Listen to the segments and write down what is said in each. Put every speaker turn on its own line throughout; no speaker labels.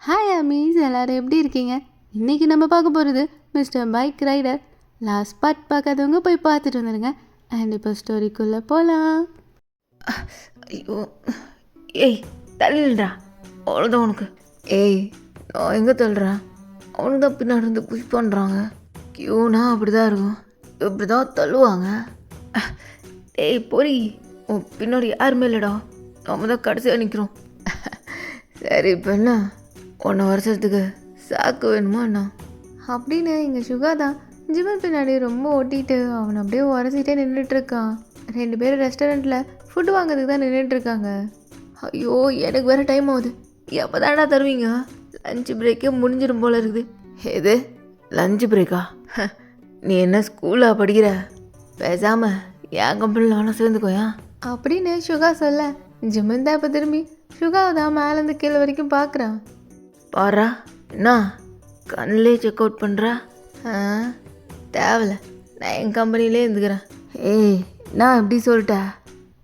Hi Amish, எல்லோரும் எப்படி இருக்கீங்க? இன்றைக்கி நம்ம பார்க்க போகிறது mister bike rider. Last part பார்க்காதவங்க போய் பார்த்துட்டு வந்துடுங்க. அண்ட் இப்போ ஸ்டோரிக்குள்ளே போகலாம்.
ஐயோ, ஏய் தள்ளிடுறா, அவ்வளோதான் உனக்கு. ஏய், நான் எங்கே தள்ளுறேன்? அவனுக்கு தான் பின்னாடி இருந்து புஷ் பண்ணுறாங்க. கியூனா அப்படி தான் இருக்கும், இப்படி தான் தள்ளுவாங்க. ஏய் பொறி, உன் பின்னாடி யாருமே இல்லைடா, நம்ம தான் கடைசியாக நிற்கிறோம். சரி, இப்போ என்ன 1 வருஷத்துக்கு சாக்கு வேணுமா என்ன
அப்படின்னு எங்கள் சுகா தான் ஜிம்மன் பின்னாடி ரொம்ப ஓட்டிட்டு அவனை அப்படியே உரசிட்டே நின்றுட்டுருக்கான். 2 பேரும் ரெஸ்டாரண்ட்டில் ஃபுட்டு வாங்கிறதுக்கு தான் நின்றுட்டுருக்காங்க.
ஐயோ, எனக்கு வேறு டைம் ஆகுது. எப்போ தாண்டா தருவீங்க? லஞ்ச் பிரேக்கே முடிஞ்சிடும் போல இருக்குது. எது லஞ்ச் பிரேக்கா? நீ என்ன ஸ்கூலாக படிக்கிற? பேசாமல் என் கம்பெனியில் வேணால் சேர்ந்துக்கோயா
அப்படின்னு சுகா சொல்ல, ஜிம்மன் தான் இப்போ திரும்பி சுகாவை தான் மேலேருந்து கீழே வரைக்கும் பார்க்குறான்.
பாரா, என்ன கண்ணிலே செக் அவுட் பண்ணுறா? தேவையில்ல, நான் என் கம்பெனிலே இருந்துக்கிறேன். ஏய், நான் எப்படி சொல்லிட்டேன்,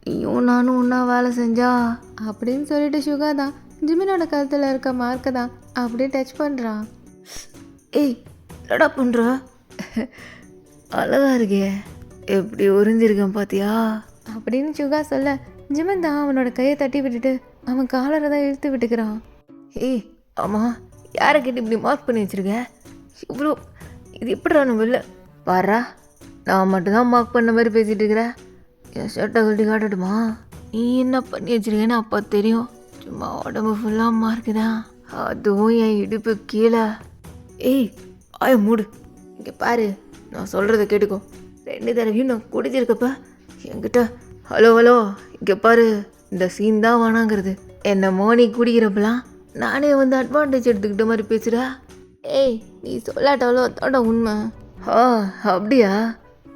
நீயும் நானும் ஒன்றா வேலை செஞ்சா
அப்படின்னு சொல்லிட்டு சுகா தான் ஜிமினோட கழுத்தில் இருக்க மார்க்கை தான் அப்படியே டச் பண்ணுறான்.
ஏய், என்னடா பண்ணுற? அழகா இருக்கே, எப்படி உறிஞ்சிருக்கேன் பார்த்தியா?
அப்படின்னு சுகா சொல்ல, ஜிமன் தான் அவனோட கையை தட்டி விட்டுட்டு அவன் காலரை தான் இழுத்து விட்டுக்கிறான்.
ஏய் ஆமாம், யாரை கேட்டு இப்படி மார்க் பண்ணி வச்சுருக்க? இவ்வளோ இது எப்படிடா நம்ம இல்லை? பாரா, நான் மட்டும்தான் மார்க் பண்ண மாதிரி பேசிகிட்டு இருக்கிறேன். என் ஷர்ட்டை கழட்டி காட்டட்டுமா? நீ என்ன பண்ணி வச்சுருக்கேன்னு அப்போ தெரியும். சும்மா உடம்பு ஃபுல்லாக மார்க்கு தான், அதுவும் என் இடுப்பு கீழே. ஏய் ஆய மூடு, இங்கே பாரு, நான் சொல்கிறத கேட்டுக்கோ. 2 தடவையும் நான் குடிச்சிருக்கப்ப என்கிட்ட ஹலோ ஹலோ இங்கே பாரு, இந்த சீன் தான் வேணாங்கிறது. என்னமோ நீ குடிக்கிறப்பெல்லாம் நானே வந்து அட்வான்டேஜ் எடுத்துக்கிட்ட மாதிரி பேசுகிறா. ஏய், நீ சொல்லாட்டாலோ அதோட உண்மை. அப்படியா?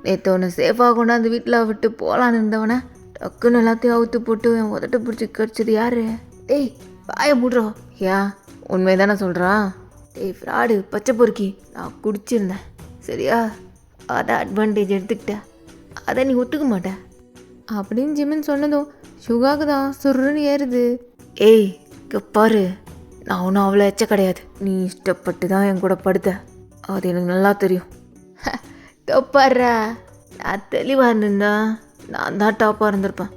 நேற்று ஒன்று சேஃபாக கொண்டாந்து வீட்டில் விட்டு போகலான்னு இருந்தவனே டக்குன்னு எல்லாத்தையும் அவுத்து போட்டு என் உதட்ட பிடிச்சி கடிச்சது யாரு? ஏய் பாய மூடுறோம். ஏன் உண்மை தானே சொல்கிறான்? ஏய் ஃப்ராடு பச்சை பொறுக்கி, நான் குடிச்சிருந்தேன் சரியா? அதை அட்வான்டேஜ் எடுத்துக்கிட்டேன், அதை நீ ஒத்துக்க மாட்டேன்
அப்படின்னு ஜிமின் சொன்னதும் சுகாவுக்கு தான் சுருன்னு ஏறுது.
ஏய் இங்கே பாரு, நான் ஒன்றும் அவ்வளோ எச்ச கிடையாது. நீ இஷ்டப்பட்டு தான் என் கூட படுத்த, அது எனக்கு நல்லா தெரியும். தொப்பாடுறா, நான் தெளிவாக இருந்திருந்தா நான் தான் டாப்பாக இருந்திருப்பேன்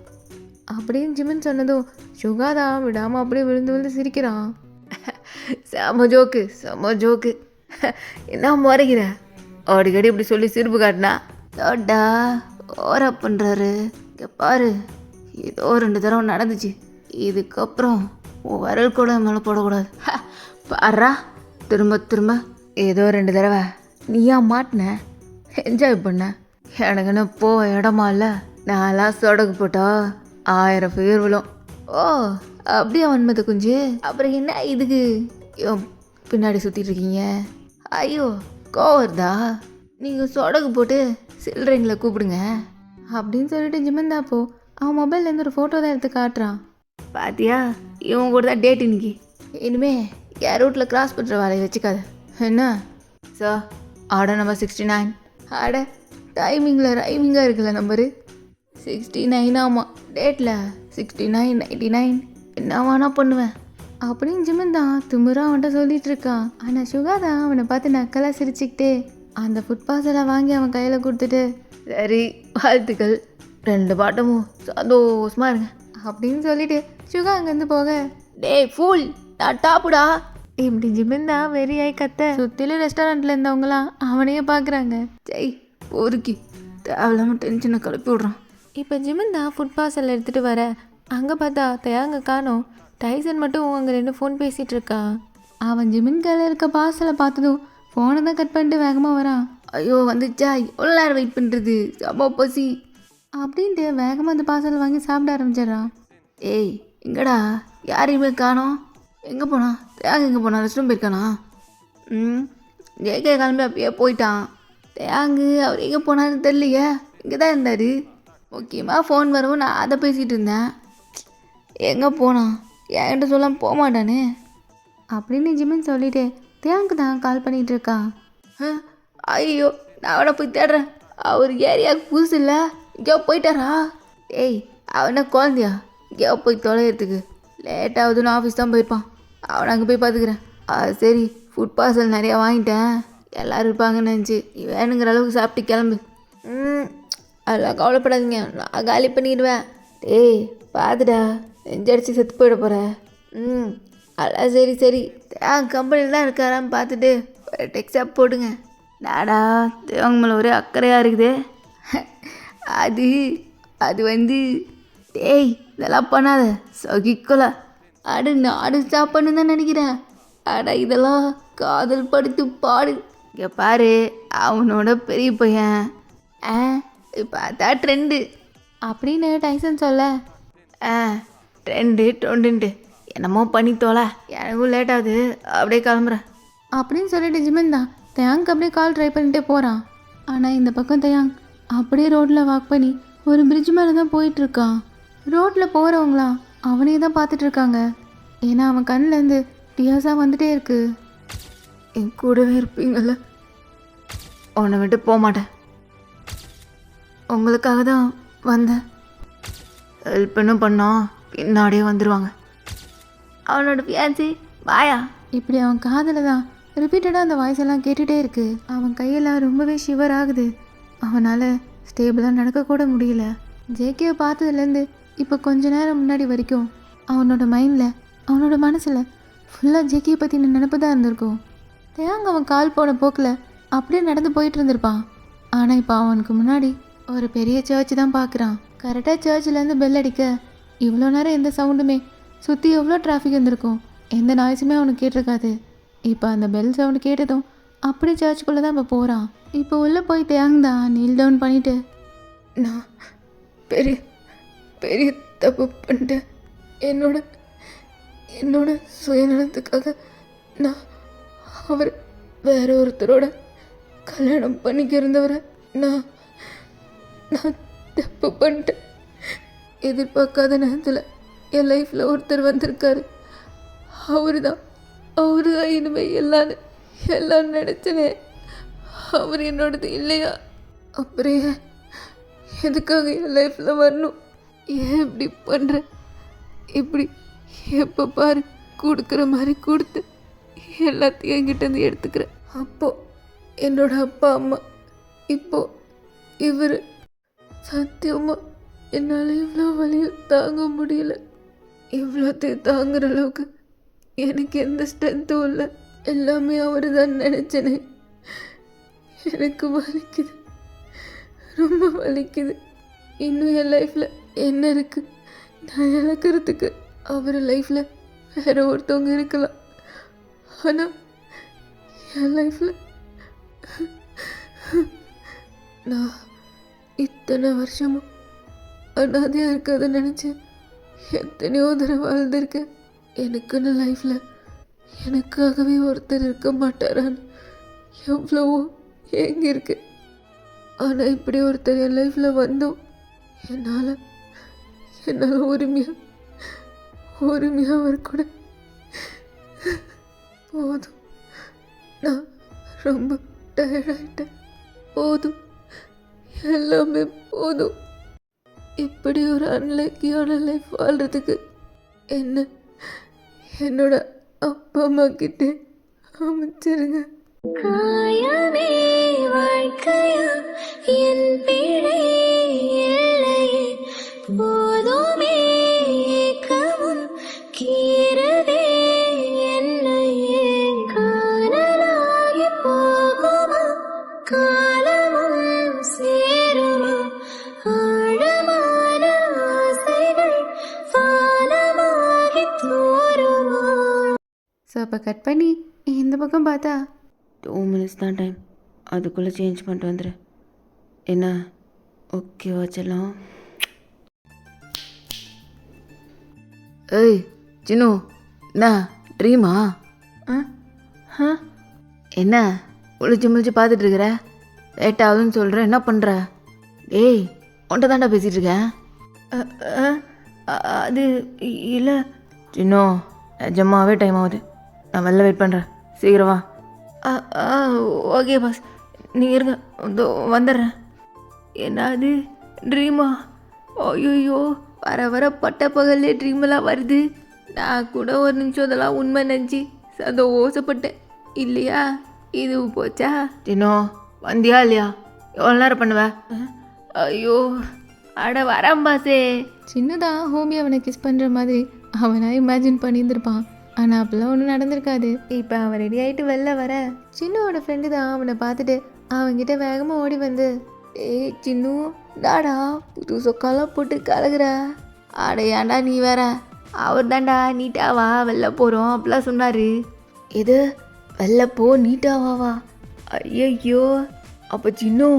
அப்படின்னு ஜிமின் சொன்னதும் சுகா தான் விடாமல் அப்படியே விழுந்து விழுந்து சிரிக்கிறான்.
செம ஜோக்கு, செம ஜோக்கு. என்ன முறைகிற? அடிக்கடி இப்படி சொல்லி சிரிப்பு காட்டினா தோட்டா ஓரா பண்ணுறாரு. இங்கே பாரு, ஏதோ 2 தடவை நடந்துச்சு, இதுக்கப்புறம் உன் விரல் கூட மேலே போடக்கூடாது. பாரா, திரும்ப திரும்ப ஏதோ 2 தடவை நீயா மாட்டின, என்ஜாய் பண்ண. எனக்குன்னு போக இடமா இல்லை, நான்லாம் சொடக்கு போட்டா 1000 பேர் விழும். ஓ அப்படியே வன்மத்தை குஞ்சு, அப்புறம் என்ன இதுக்கு பின்னாடி சுற்றிட்டு இருக்கீங்க? ஐயோ கோவர்தா, நீங்கள் சொடக்கு போட்டு சில்லறைங்களை கூப்பிடுங்க
அப்படின்னு சொல்லிட்டு ஜிமன் தான் அப்போ அவன் மொபைல்லேருந்து ஒரு ஃபோட்டோ தான் எடுத்து காட்டுறான்.
பாத்தியா, இவன் கூட தான் டேட் இன்னைக்கு. இனிமே என் ரூட்டில் கிராஸ் பண்ணுற வேலையை வச்சுக்காத என்ன? Sir order number 69. ஆட டைமிங்கில் ரைமிங்காக இருக்குல்ல நம்பரு 69. ஆமாம், டேட்டில் 69 99 என்ன வேணா பண்ணுவேன்
அப்படின்னு ஜிமன் தான் திமுறா அவன்கிட்ட சொல்லிட்டு இருக்கான். ஆனால் சுகா தான் அவனை பார்த்து நக்கலாக சிரிச்சுக்கிட்டே அந்த ஃபுட் பார்சலை வாங்கி அவன் கையில் கொடுத்துட்டு,
சரி வாழ்த்துக்கள், 2 பாட்டமும் சந்தோஷமாக இருங்க
அப்படின்னு சொல்லிட்டு சுகா அங்கேருந்து போக,
டேய் ஃபூல், நான் டாப்புடா
இப்படி ஜிமன் தான் வெறியாய் கத்த சுற்றிலும் ரெஸ்டாரண்ட்டில் இருந்தவங்களாம் அவனையே பார்க்குறாங்க.
ஜெய் பொறுக்கி தேவையில்லாமல் டென்ஷனை கிளப்பி விட்றான்.
இப்போ ஜிமன் தான் ஃபுட் பார்சல் எடுத்துகிட்டு வர அங்கே பார்த்தா தயாங்க காணோம். டைசன் மட்டும் அங்கே 2 ஃபோன் பேசிகிட்டு இருக்கான். அவன் ஜிமின் கையில் இருக்க பார்சலை பார்த்ததும் ஃபோனை தான் கட் பண்ணிட்டு வேகமாக வரான்.
ஐயோ வந்துச்சா, எவ்வளோ நேரம் வெயிட் பண்ணுறது, செம்ம பசி
அப்படின்ட்டு வேகமாக அந்த பார்சல் வாங்கி சாப்பிட ஆரம்பிச்சிடறான்.
ஏய் எங்கடா யாரையுமே காணோம்? எங்கே போனா? தேங்க எங்கே போனா? Rest room போயிருக்கானா? ஜேகே கிளம்பி அப்பயே போயிட்டான். தேங்கு அவர் எங்கே போனான்னு தெரியலையே, இங்கே தான் இருந்தார். முக்கியமாக ஃபோன் வரவும் நான் அதை பேசிகிட்டு இருந்தேன். எங்கே போனான்? என்கிட்ட சொல்லாமல் போக மாட்டானே
அப்படின்னு ஜிமின் சொல்லிட்டு தேங்க்கு தான் கால் பண்ணிகிட்டு இருக்கான்.
ஐயோ, நான் அவனை போய் தேடுறேன். அவர் ஏரியாவுக்கு புதுசு இல்லை, இங்கேயோ போயிட்டாரா? ஏய் அவனை குழந்தையா, இங்கேயோ போய் தொலைகிறதுக்கு லேட்டாகுதுன்னு ஆஃபீஸ் தான் போயிருப்பான். அவனை அங்கே போய் பார்த்துக்கிறேன். சரி, ஃபுட் பார்சல் நிறையா வாங்கிட்டேன், எல்லோரும் இருப்பாங்கன்னு நினச்சி வேணுங்கிற அளவுக்கு சாப்பிட்டு கிளம்பு. அதெல்லாம் கவலைப்படாதீங்க, நான் காலி பண்ணிடுவேன். டேய் பார்த்துடா, நெஞ்சடிச்சு செத்து போயிட போகிறேன். அதெல்லாம் சரி சரி, கம்பெனியில் தான் இருக்காரான்னு பார்த்துட்டு ஒரு டெக்ஸ்டாப் போடுங்க. டாடா தேவங்க மேலே ஒரே அக்கறையாக இருக்குது. அது அது வந்து டேய் இதெல்லாம் பண்ணாத சகிக்கல. அடு நாடு சாப்பாடுன்னு தான் நினைக்கிறேன். அட இதெல்லாம் காதல் படுத்து பாடு. இங்கே பாரு, அவனோட பெரிய பையன் பார்த்தா ட்ரெண்டு
அப்படின்னு டைசன் சொல்ல,
ட்ரெண்டுன்ட்டு என்னமோ பண்ணித்தோல, எனக்கும் லேட் ஆகுது, அப்படியே கிளம்புறேன்
அப்படின்னு சொல்லிட்டு ஜிமின் தான் தயாங்க் அப்படியே கால் ட்ரை பண்ணிட்டே போகிறான். ஆனால் இந்த பக்கம் தயாங்க் அப்படியே ரோட்டில் வாக் பண்ணி ஒரு பிரிட்ஜ் மேலே தான் போயிட்டுருக்கான். ரோட்டில் போகிறவங்களாம் அவனே தான் பார்த்துட்ருக்காங்க. ஏன்னா அவன் கண்ணிலேருந்து டியாஸாக வந்துட்டே இருக்கு.
என் கூடவே இருப்பீங்கள்ல, உன்னை விட்டு போக மாட்டேன், உங்களுக்காக தான் வந்தேன், ஹெல்ப்னும் பண்ணோம், பின்னாடியே வந்துடுவாங்க. அவனோட ஃபியான்சி வாயா.
இப்படி அவன் காதில் தான் ரிப்பீட்டடாக அந்த வாய்ஸ் எல்லாம் கேட்டுகிட்டே இருக்கு. அவன் கையெல்லாம் ரொம்பவே ஷிவர் ஆகுது. அவனால் ஸ்டேபிளாக நடக்கக்கூட முடியல. ஜேகேவை பார்த்ததுலேருந்து இப்போ கொஞ்ச நேரம் முன்னாடி வரைக்கும் அவனோட மைண்டில், அவனோட மனசில் ஃபுல்லாக ஜேகேயை பற்றின நினப்பு தான் இருந்திருக்கும். தேங்க அவன் கால் போன போக்கில் அப்படியே நடந்து போயிட்டு இருந்திருப்பான். ஆனால் இப்போ அவனுக்கு முன்னாடி ஒரு பெரிய சர்ச் தான் பார்க்குறான். கரெக்டாக சர்ச்சிலேருந்து பெல் அடிக்க இவ்வளோ நேரம் எந்த சவுண்டுமே, சுற்றி எவ்வளோ டிராஃபிக் இருந்திருக்கும், எந்த நாய்ஸுமே அவனுக்கு கேட்டிருக்காது. இப்போ அந்த பெல் சவுண்டு கேட்டதும் அப்படியே சர்ச்சுக்குள்ளே தான் இப்போ போகிறான். இப்போ உள்ளே போய் தேங்தான் நீல் டவுன் பண்ணிவிட்டு,
நான் பெரிய பெரிய தப்பு பண்ணிட்டேன். என்னோட சுயநலத்துக்காக நான் அவர் வேற ஒருத்தரோட கல்யாணம் பண்ணிக்க இருந்தவரை நான் தப்பு பண்ணிட்டேன். எதிர்பார்க்காத நேரத்தில் என் லைஃப்பில் ஒருத்தர் வந்திருக்காரு. அவரு தான் இனிமேல் எல்லாம் நினச்சனே. அவர் என்னோடது இல்லையா? அப்புறம் எதுக்காக என் லைஃப்பில் வரணும்? ஏன் இப்படி பண்ணுற? இப்படி எப்போ பாரு கொடுக்குற மாதிரி கொடுத்து எல்லாத்தையும் என்கிட்டேருந்து எடுத்துக்கிறேன். அப்போது என்னோட அப்பா அம்மா, இப்போ இவர். சத்தியமாக என்னால் இவ்வளோ வலியும் தாங்க முடியல. இவ்வளோத்தையும் தாங்குற அளவுக்கு எனக்கு எந்த ஸ்ட்ரென்த்தும் இல்லை. எல்லாமே அவர் தான் நினச்சேனே. எனக்கு வலிக்குது, ரொம்ப வலிக்குது. இன்னும் என் லைஃப்பில் என்ன இருக்குது? நான் இழக்கிறதுக்கு அவர் லைஃப்பில் வேற ஒருத்தவங்க இருக்கலாம். ஆனால் என் லைஃப்பில் நான் இத்தனை வருஷமும் அனாதையாக இருக்காத நினச்சி எத்தனையோ தடவை வாழ்ந்திருக்கேன். எனக்குன்னு லைஃப்பில் எனக்காகவே ஒருத்தர் இருக்க மாட்டாரான்னு எவ்வளவோ ஏங்கியிருக்கு. ஆனால் இப்படி ஒருத்தர் என் லைஃப்பில் வந்தோம் என்னால் உரிமையாக அவர் கூட போதும். நான் ரொம்ப டயர்டாயிட்டேன். போதும், எல்லாமே போதும். இப்படி ஒரு அன்லக்கியான லைஃப் வாழ்கிறதுக்கு என்னோட அப்பா அம்மா கிட்டே அமைச்சிருங்க.
காயமே வாழ்க்கையா என் பிழை இல்லையே, போதுமே ஏக்கமும் கீரவே என்னையே. காணலாகி போகுமா காலமும் சேருமா, ஆழமான ஆசைகள் வானமாகி தோறுமா.
ஸோ அப்போ கட் பண்ணி இந்த பக்கம் பார்த்தா
2 minutes தான் டைம், அதுக்குள்ளே சேஞ்ச் பண்ணிட்டு வந்துடு. என்ன ஓகேவா செல்லம்? ஏய் சின்னு, என்ன ட்ரீமா? என்ன முழிச்சு பார்த்துட்ருக்குற? லேட் ஆகுதுன்னு சொல்கிறேன், என்ன பண்ணுற? ஏய் உன்ட்ட தாண்டா பேசிகிட்டு இருக்கேன். அது இல்லை சின்னோ, நிஜமாவே டைம் ஆகுது, நான் வெளில வெயிட் பண்ணுறேன், சீக்கிரம் வா. ஓகே பாஸ், நீங்கள் இருங்க, வந்துடுறேன். என்னது ட்ரீமா? ஐயோ, வர பட்ட பகல்லே ட்ரீமெல்லாம் வருது. நான் கூட ஒரு நிமிஷம் அதெல்லாம் உண்மை நினச்சி
சந்தோஷப்பட்டேன் இல்லையா? இது போச்சா?
சின்னோ வந்தியா இல்லையா? எவ்வளோ நேரம் பண்ணுவ?
ஐயோ அட வரேன் பாஸே. சின்னதான் ஹோமி அவனை கிஸ் பண்ணுற மாதிரி அவனா இமேஜின் பண்ணியிருந்திருப்பான். ஆனால் அப்பெல்லாம் ஒன்றும் நடந்திருக்காது. இப்போ அவன் ரெடி ஆகிட்டு வெளில வர சின்னுவோட ஃப்ரெண்டு தான் அவனை பார்த்துட்டு அவன்கிட்ட வேகமாக ஓடி வந்து, ஏய் சின்னு, டாடா புது சொக்காலாம் போட்டு கலகுற. ஆட ஏன்டா நீ வேற? அவர் தான்டா நீட்டாவா வெளில போகிறோம் அப்படிலாம் சொன்னார்.
எது வெளில போ நீட்டாவா? ஐயோ அப்போ சின்னோ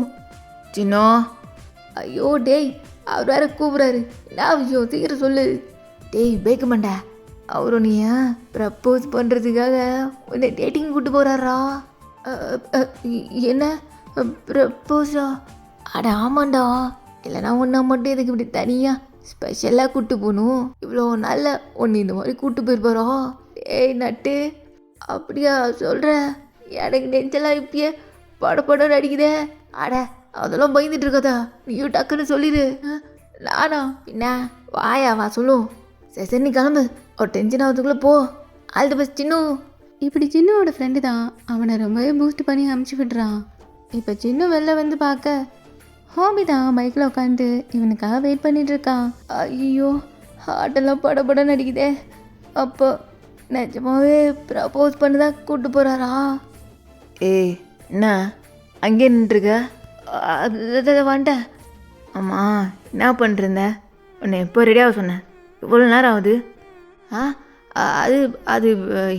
ஐயோ டேய், அவர் வேற கூப்பிட்றாரு. என்ன விஷயம் சீக்கிரம் சொல்லு.
டேய் பேக்க மாட்டா,
அவரும் நீ ப்ரப்போஸ் பண்ணுறதுக்காக உன்னை டேட்டிங் கூப்பிட்டு போகிறாரா? என்ன ப்ரப்போஸா? அட ஆமாண்டா. இல்லைனா ஒன்றா மட்டும் எதுக்கு இப்படி தனியாக ஸ்பெஷலாக கூப்பிட்டு போகணும்? இவ்வளோ நல்ல ஒன்று இந்த மாதிரி கூப்பிட்டு போயிருப்பாரோ? ஏய் நட்டு, அப்படியா சொல்கிற? எனக்கு நெஞ்செல்லாம் இப்பயே படப்படம் அடிக்குதே. அட அதெல்லாம் பயந்துட்டு இருக்காதா, நீயும் டக்குன்னு சொல்லிடு. நானா பின்ன வாயா வா சொல்லும். சரி நீ கிளம்பு, ஒரு டென்ஷன் ஆகிறதுக்குள்ளே போ. ஆல் தி பெஸ்ட் சின்னு. இப்படி சின்னுவோட ஃப்ரெண்டு தான் அவனை ரொம்பவே பூஸ்ட் பண்ணி அமுச்சு விடுறான். இப்போ சின்ன வெளில வந்து பார்க்க ஹோமி தான் பைக்கில் உட்காந்து இவனுக்காக வெயிட் பண்ணிட்டு இருக்கான். ஐயோ ஹார்ட்டெல்லாம் படபடன்னு அடிக்குதே. அப்போ நிஜமாவே ப்ரப்போஸ் பண்ணி தான் கூப்பிட்டு போகிறாரா?
ஏய் என்ன அங்கே நின்றுருக்க?
அது வந்துட்டேன்.
ஆமாம் என்ன பண்ணிருந்த? உன்னை எப்போ ரெடியாக சொன்னேன்? இவ்வளோ நேரம் ஆகுது?
அது அது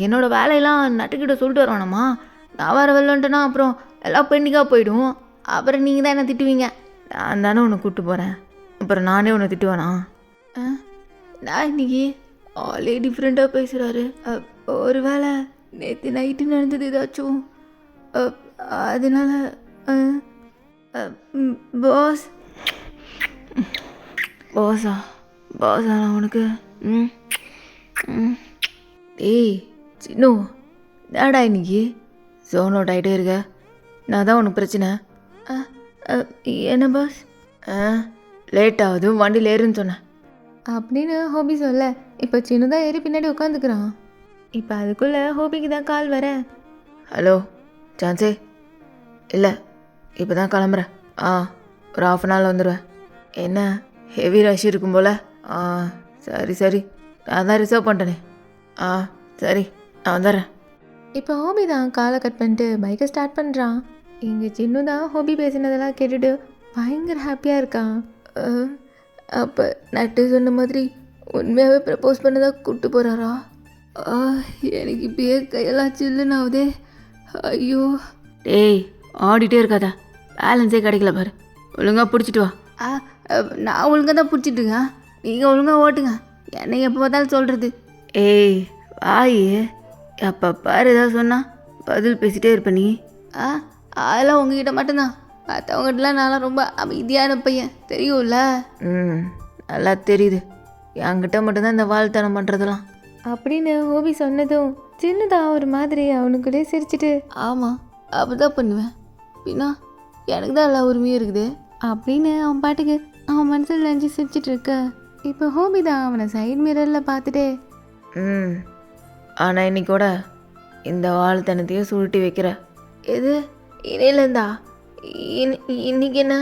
என்னோடய வேலையெல்லாம் நட்டுக்கிட்ட சொல்லிட்டு வரணுமா? நான் வர வரலன்ட்டுனா அப்புறம் எல்லாம் பெண்டிக்காக போயிடும். அப்புறம் நீங்கள் தான் என்ன திட்டுவீங்க.
நான் தானே உன்னை கூப்பிட்டு போகிறேன், அப்புறம் நானே உன்னை திட்டுவேனா?
நான் இன்னைக்கு ஆளே டிஃப்ரெண்ட்டாக பேசுகிறாரு. ஒரு வேளை நேற்று நைட்டு நடந்தது ஏதாச்சும் அதனால பாஸ்.
பாஸா நான் உனக்கு? டேய் சின்னு, என்னடா இன்னைக்கு ஜோன் அவுட் ஆகிட்டே இருக்க? நான் தான் உனக்கு பிரச்சனை?
என்ன பாஸ்?
லேட் ஆகுது, வண்டியில் ஏறுன்னு சொன்னேன்
அப்படின்னு ஹோபி சொல்ல இப்போ சின்னதாக ஏறி பின்னாடி உட்காந்துக்கிறான். இப்போ அதுக்குள்ளே ஹோபிக்கு தான் கால் வர.
ஹலோ சான்ஸே இல்லை, இப்போ தான் கிளம்புறேன். ஒரு ½ அன் ஹவரில் வந்துடுவேன். என்ன ஹெவி ரஷ் இருக்கும் போல்? சரி நான் தான் ரிசர்வ் பண்ணிட்டேனே. சரி நான் வந்துடுறேன்.
இப்போ ஹோபி தான் காலை கட் பண்ணிட்டு பைக்கை ஸ்டார்ட் பண்ணுறான். இங்கே சின்ன தான் ஹோபி பேசினதெல்லாம் கேட்டுட்டு பயங்கர ஹாப்பியாக இருக்கான். அப்போ நட்டு சொன்ன மாதிரி உண்மையாகவே ப்ரப்போஸ் பண்ணதாக கூப்பிட்டு போகிறாரா? எனக்கு இப்பயே கையெல்லாம் சில்லுன்னு ஆகுதே. ஐயோ
டேய் ஆடிட்டே இருக்காதா, பேலன்ஸே கிடைக்கல பாரு, ஒழுங்காக பிடிச்சிட்டு வா.
நான் ஒழுங்காக தான் பிடிச்சிட்டுங்க, நீங்கள் ஒழுங்காக ஓட்டுங்க. என்னை எப்போ பார்த்தாலும் சொல்கிறது.
ஏய் வாய், அப்போ பாரு ஏதாவது சொன்னா பதில் பேசிகிட்டே இருப்ப நீ.
அதெல்லாம் உங்ககிட்ட மட்டும்தான், மற்றவங்ககிட்டலாம் நான்லாம் ரொம்ப அமைதியான பையன் தெரியும்ல.
நல்லா தெரியுது, என்கிட்ட மட்டும்தான் இந்த வாழ்த்தனம் பண்ணுறதெல்லாம்
அப்படின்னு ஹோபி சொன்னதும் சின்னதா ஒரு மாதிரி அவனுக்குள்ளே சிரிச்சிட்டு, ஆமாம் அப்படிதான் பண்ணுவேன், பின்னா எனக்கு தான் எல்லா உரிமையும் இருக்குது அப்படின்னு அவன் பாட்டுக்கு அவன் மனசில் நினச்சி சிரிச்சிட்டு இருக்க. இப்போ ஹோபி தான் அவனை சைட் மிரரில் பார்த்துட்டே,
ஆனால் இன்னைக்கூட இந்த வாழ்த்தனத்தையும் சுருட்டி வைக்கிற.
எது இணையிலந்தா? இன்னைக்கு என்ன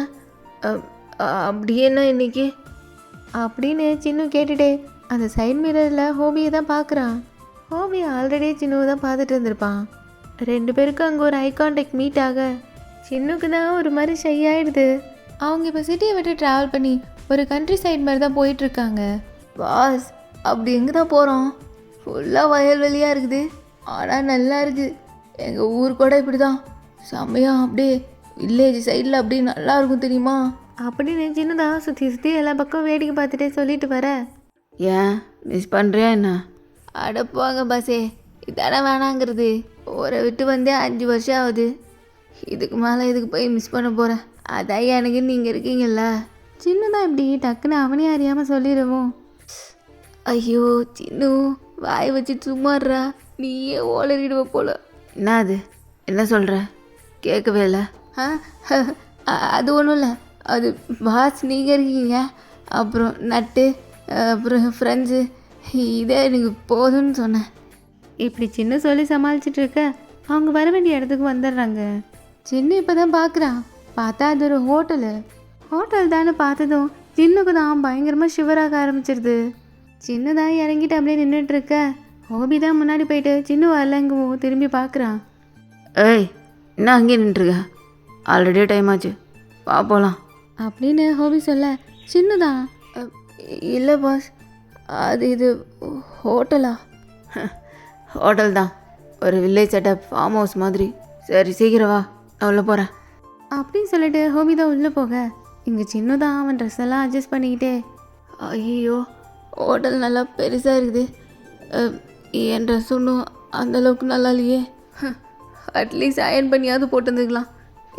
அப்படி என்ன இன்னைக்கு அப்படின்னு சின்னு கேட்டுட்டே அந்த சைட் மிரரில் ஹோபியை தான் பார்க்குறான். ஹோபி ஆல்ரெடி சின்னுவை தான் பார்த்துட்டு இருந்திருப்பான். 2 பேருக்கும் அங்கே ஒரு ஐ கான்டாக்ட் மீட் ஆக சின்னுக்கு தான் ஒரு மாதிரி ஷை ஆகிடுது. அவங்க இப்போ சிட்டியை விட்டு ட்ராவல் பண்ணி ஒரு கண்ட்ரி சைட் மாதிரி தான் போயிட்டுருக்காங்க. பாஸ் அப்படி எங்கே தான் போகிறோம்? ஃபுல்லாக வயல்வெளியாக இருக்குது, ஆனால் நல்லா இருக்குது. எங்கள் ஊர் கூட இப்படி தான் செம்மையாக அப்படியே வில்லேஜ் சைடில் அப்படியே நல்லா இருக்கும் தெரியுமா அப்படின்னு சின்னதாக சுற்றி எல்லா பக்கம் வேடிக்கை பார்த்துட்டே சொல்லிட்டு வர.
ஏன் மிஸ் பண்ணுறியா என்ன?
அடப்பாங்க பாஸே, இதான வேணாங்கிறது. ஊரை விட்டு வந்தே 5 வருஷம் ஆகுது, இதுக்கு மேலே இதுக்கு போய் மிஸ் பண்ண போகிறேன். அதான் எனக்கு நீங்கள் இருக்கீங்கல்ல. சின்னதான் இப்படி டக்குன்னு அவனே அறியாமல் சொல்லிடுவோம். ஐயோ சின்னு, வாய் வச்சு சும்மாடுறா, நீயே ஓலறிடுவ போல.
என்ன அது, என்ன சொல்கிற? கேட்கவே இல்லை.
அது ஒன்றும் இல்லை, அது பாஸ் நீங்கள் இருக்கீங்க, அப்புறம் நட்டு, அப்புறம் ஃப்ரெண்ட்ஸு, இதே எனக்கு போதும்னு சொன்னேன். இப்படி சின்ன சொல்லி சமாளிச்சுட்டு இருக்க அவங்க வர வேண்டிய இடத்துக்கு வந்துடுறாங்க. சின்ன இப்போ தான் பார்க்குறான். பார்த்தா அது ஒரு ஹோட்டல் தானே. பார்த்ததும் சின்னுக்கு தான் பயங்கரமாக ஷிவராக ஆரம்பிச்சிருது. சின்னதான் இறங்கிட்டு அப்படியே நின்றுட்டுருக்க ஹோபி தான் முன்னாடி போயிட்டு சின்ன வரலங்கவும் திரும்பி பார்க்குறான்.
ஏய், என்ன அங்கேயே நின்றுருக்க? ஆல்ரெடி டைம் ஆச்சு, வா போகலாம்
அப்படின்னு ஹோபி சொல்ல சின்னதான்
இல்லை பாஸ், இது ஹோட்டலா? ஹோட்டல் தான், ஒரு வில்லேஜ் செட்டப் ஃபார்ம் ஹவுஸ் மாதிரி. சரி சீக்கிரம் வா, நான் உள்ளே போகிறேன்
அப்படின்னு சொல்லிட்டு ஹோபி தான் உள்ளே போக இங்கே சின்னதான் அவன் ட்ரெஸ் எல்லாம் அட்ஜஸ்ட் பண்ணிக்கிட்டே,
ஐயோ ஹோட்டல் நல்லா பெருசாக இருக்குது, என் ட்ரெஸ் ஒன்றும் அந்தளவுக்கு நல்லா இல்லையே. அட்லீஸ்ட் அயன் பண்ணியாவது போட்டுருந்துக்கலாம்,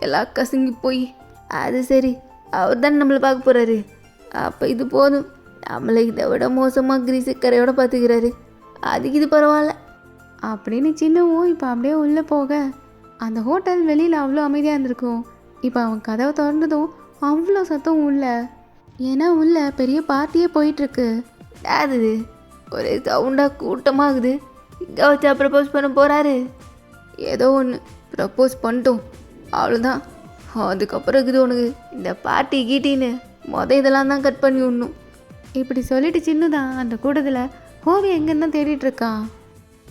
எல்லாம் கசங்கி போய். அது சரி, அவர் தானே நம்மளை பார்க்க போகிறாரு, அப்போ இது போதும். நம்மளை இதை விட மோசமாக கிரீஸு கரையோட பார்த்துக்கிறாரு, அதுக்கு இது பரவாயில்ல
அப்படின்னு சின்னவும் இப்போ அப்படியே உள்ளே போக அந்த ஹோட்டல் வெளியில் அவ்வளோ அமைதியாக இருந்திருக்கும். இப்போ அவன் கதவை திறந்ததும் அவ்வளோ சத்தம் உள்ள, ஏன்னா உள்ள பெரிய பார்ட்டியே போயிட்டுருக்கு.
அது ஒரே சவுண்டாக கூட்டமாகுது. இங்கே வச்சா ப்ரப்போஸ் பண்ண போகிறாரு. ஏதோ ஒன்று ப்ரப்போஸ் பண்ணிட்டோம், அவ்வளோதான். அதுக்கப்புறம் இருக்குது உனக்கு இந்த பார்ட்டி கீட்டின்னு இதெல்லாம் தான் கட் பண்ணி விடணும்.
இப்படி சொல்லிட்டு சின்னதான் அந்த கூட்டத்தில் ஹோபி எங்கன்னு தான் தேடிட்டுருக்கான்.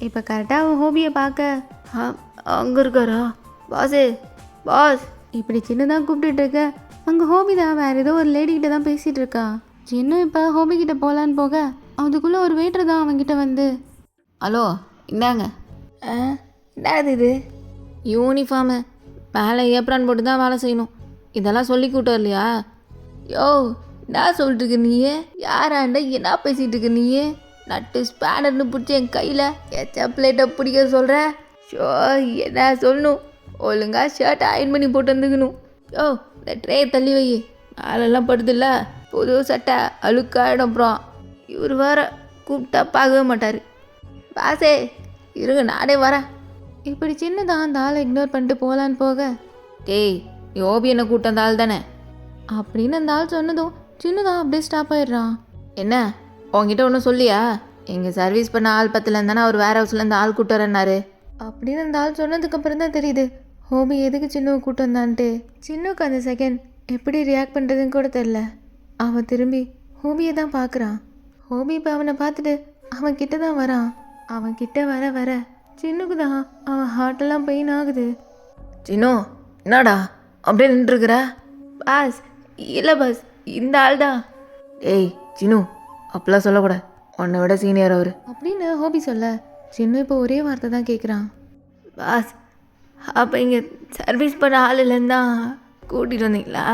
இப்போ கரெக்டாக அவன் ஹோபியை பார்க்க,
அங்கே இருக்காரா பாஸு, பாஸ்.
இப்படி சின்னதான் கூப்பிட்டுட்டு இருக்க அங்கே ஹோபி தான் வேறு ஏதோ ஒரு லேடிக்கிட்ட தான் பேசிகிட்டு இருக்கா. சின்ன இப்போ ஹோபிக்கிட்ட போகலான்னு போக அதுக்குள்ளே ஒரு வெயிட்டர் தான் அவன்கிட்ட வந்து,
ஹலோ இந்தாங்க. என்னது இது? யூனிஃபார்மு மேலே ஏப்ரான் போட்டு தான் வேலை செய்யணும், இதெல்லாம் சொல்லி கூட்டம் இல்லையா? யோ என்ன சொல்லிட்டு இருக்க நீயே? யாராண்ட என்ன பேசிகிட்டு இருக்க நீயே? நட்டு ஸ்பேனர்னு பிடிச்சி என் கையில் எச்சா பிளேட்டை பிடிக்க சொல்கிற? ஷோ என்ன சொல்லணும், ஒழுங்கா ஷர்ட் அயன் பண்ணி போட்டு வந்துக்கணும். யோ இந்த ட்ரே தள்ளி வை, மேலெல்லாம் படுதில்ல, புது சட்டை அழுக்காயிடும். அப்புறம் இவர் வேற கூப்பிட்டா பார்க்கவே மாட்டார். பாசே இருங்க நானே வரேன்.
இப்படி சின்னதான் அந்த ஆளை இக்னோர் பண்ணிட்டு போகலான்னு போக,
டேய் நீ ஓபி என்ன கூட்டம் அந்த ஆள் தானே
அப்படின்னு அந்த ஆள் சொன்னதும் சின்னதான் அப்படியே ஸ்டாப் ஆயிடுறான்.
என்ன உங்ககிட்ட ஒன்றும் சொல்லியா? எங்கள் சர்வீஸ் பண்ண ஆள் பத்துலேருந்து தானே அவர் வேர் ஹவுஸ்லேருந்து ஆள் கூட்டுறேன்னாரு.
அப்படின்னு அந்த ஆள் சொன்னதுக்கப்புறம் தான் தெரியுது ஹோபி எதுக்கு சின்னுவை கூட்டு வந்தான்ட்டு. சின்னுக்கு அந்த செகண்ட் எப்படி ரியாக்ட் பண்ணுறதுன்னு கூட தெரில. அவன் திரும்பி ஹோபியை தான் பார்க்குறான். ஹோபி இப்போ அவனை பார்த்துட்டு அவன் கிட்ட தான் வரான். அவன் கிட்ட வர வர சின்னுக்கு தான் அவன் ஹார்ட்டெல்லாம் பெயின் ஆகுது.
சின்னு என்னடா அப்படியே நின்றுருக்குற? பாஸ் இல்லை பாஸ், இந்த ஆள் தான். ஏய் சின்னு அப்பெல்லாம் சொல்லக்கூடாது, உன்னை விட சீனியர் அவர்
அப்படின்னு ஹோபி சொல்ல சின்னு இப்போ ஒரே வார்த்தை தான் கேட்குறான்,
பாஸ். அப்போ இங்கே சர்வீஸ் பண்ண ஆள் இல்லைன்னு தான் கூட்டிகிட்டு வந்தீங்களா?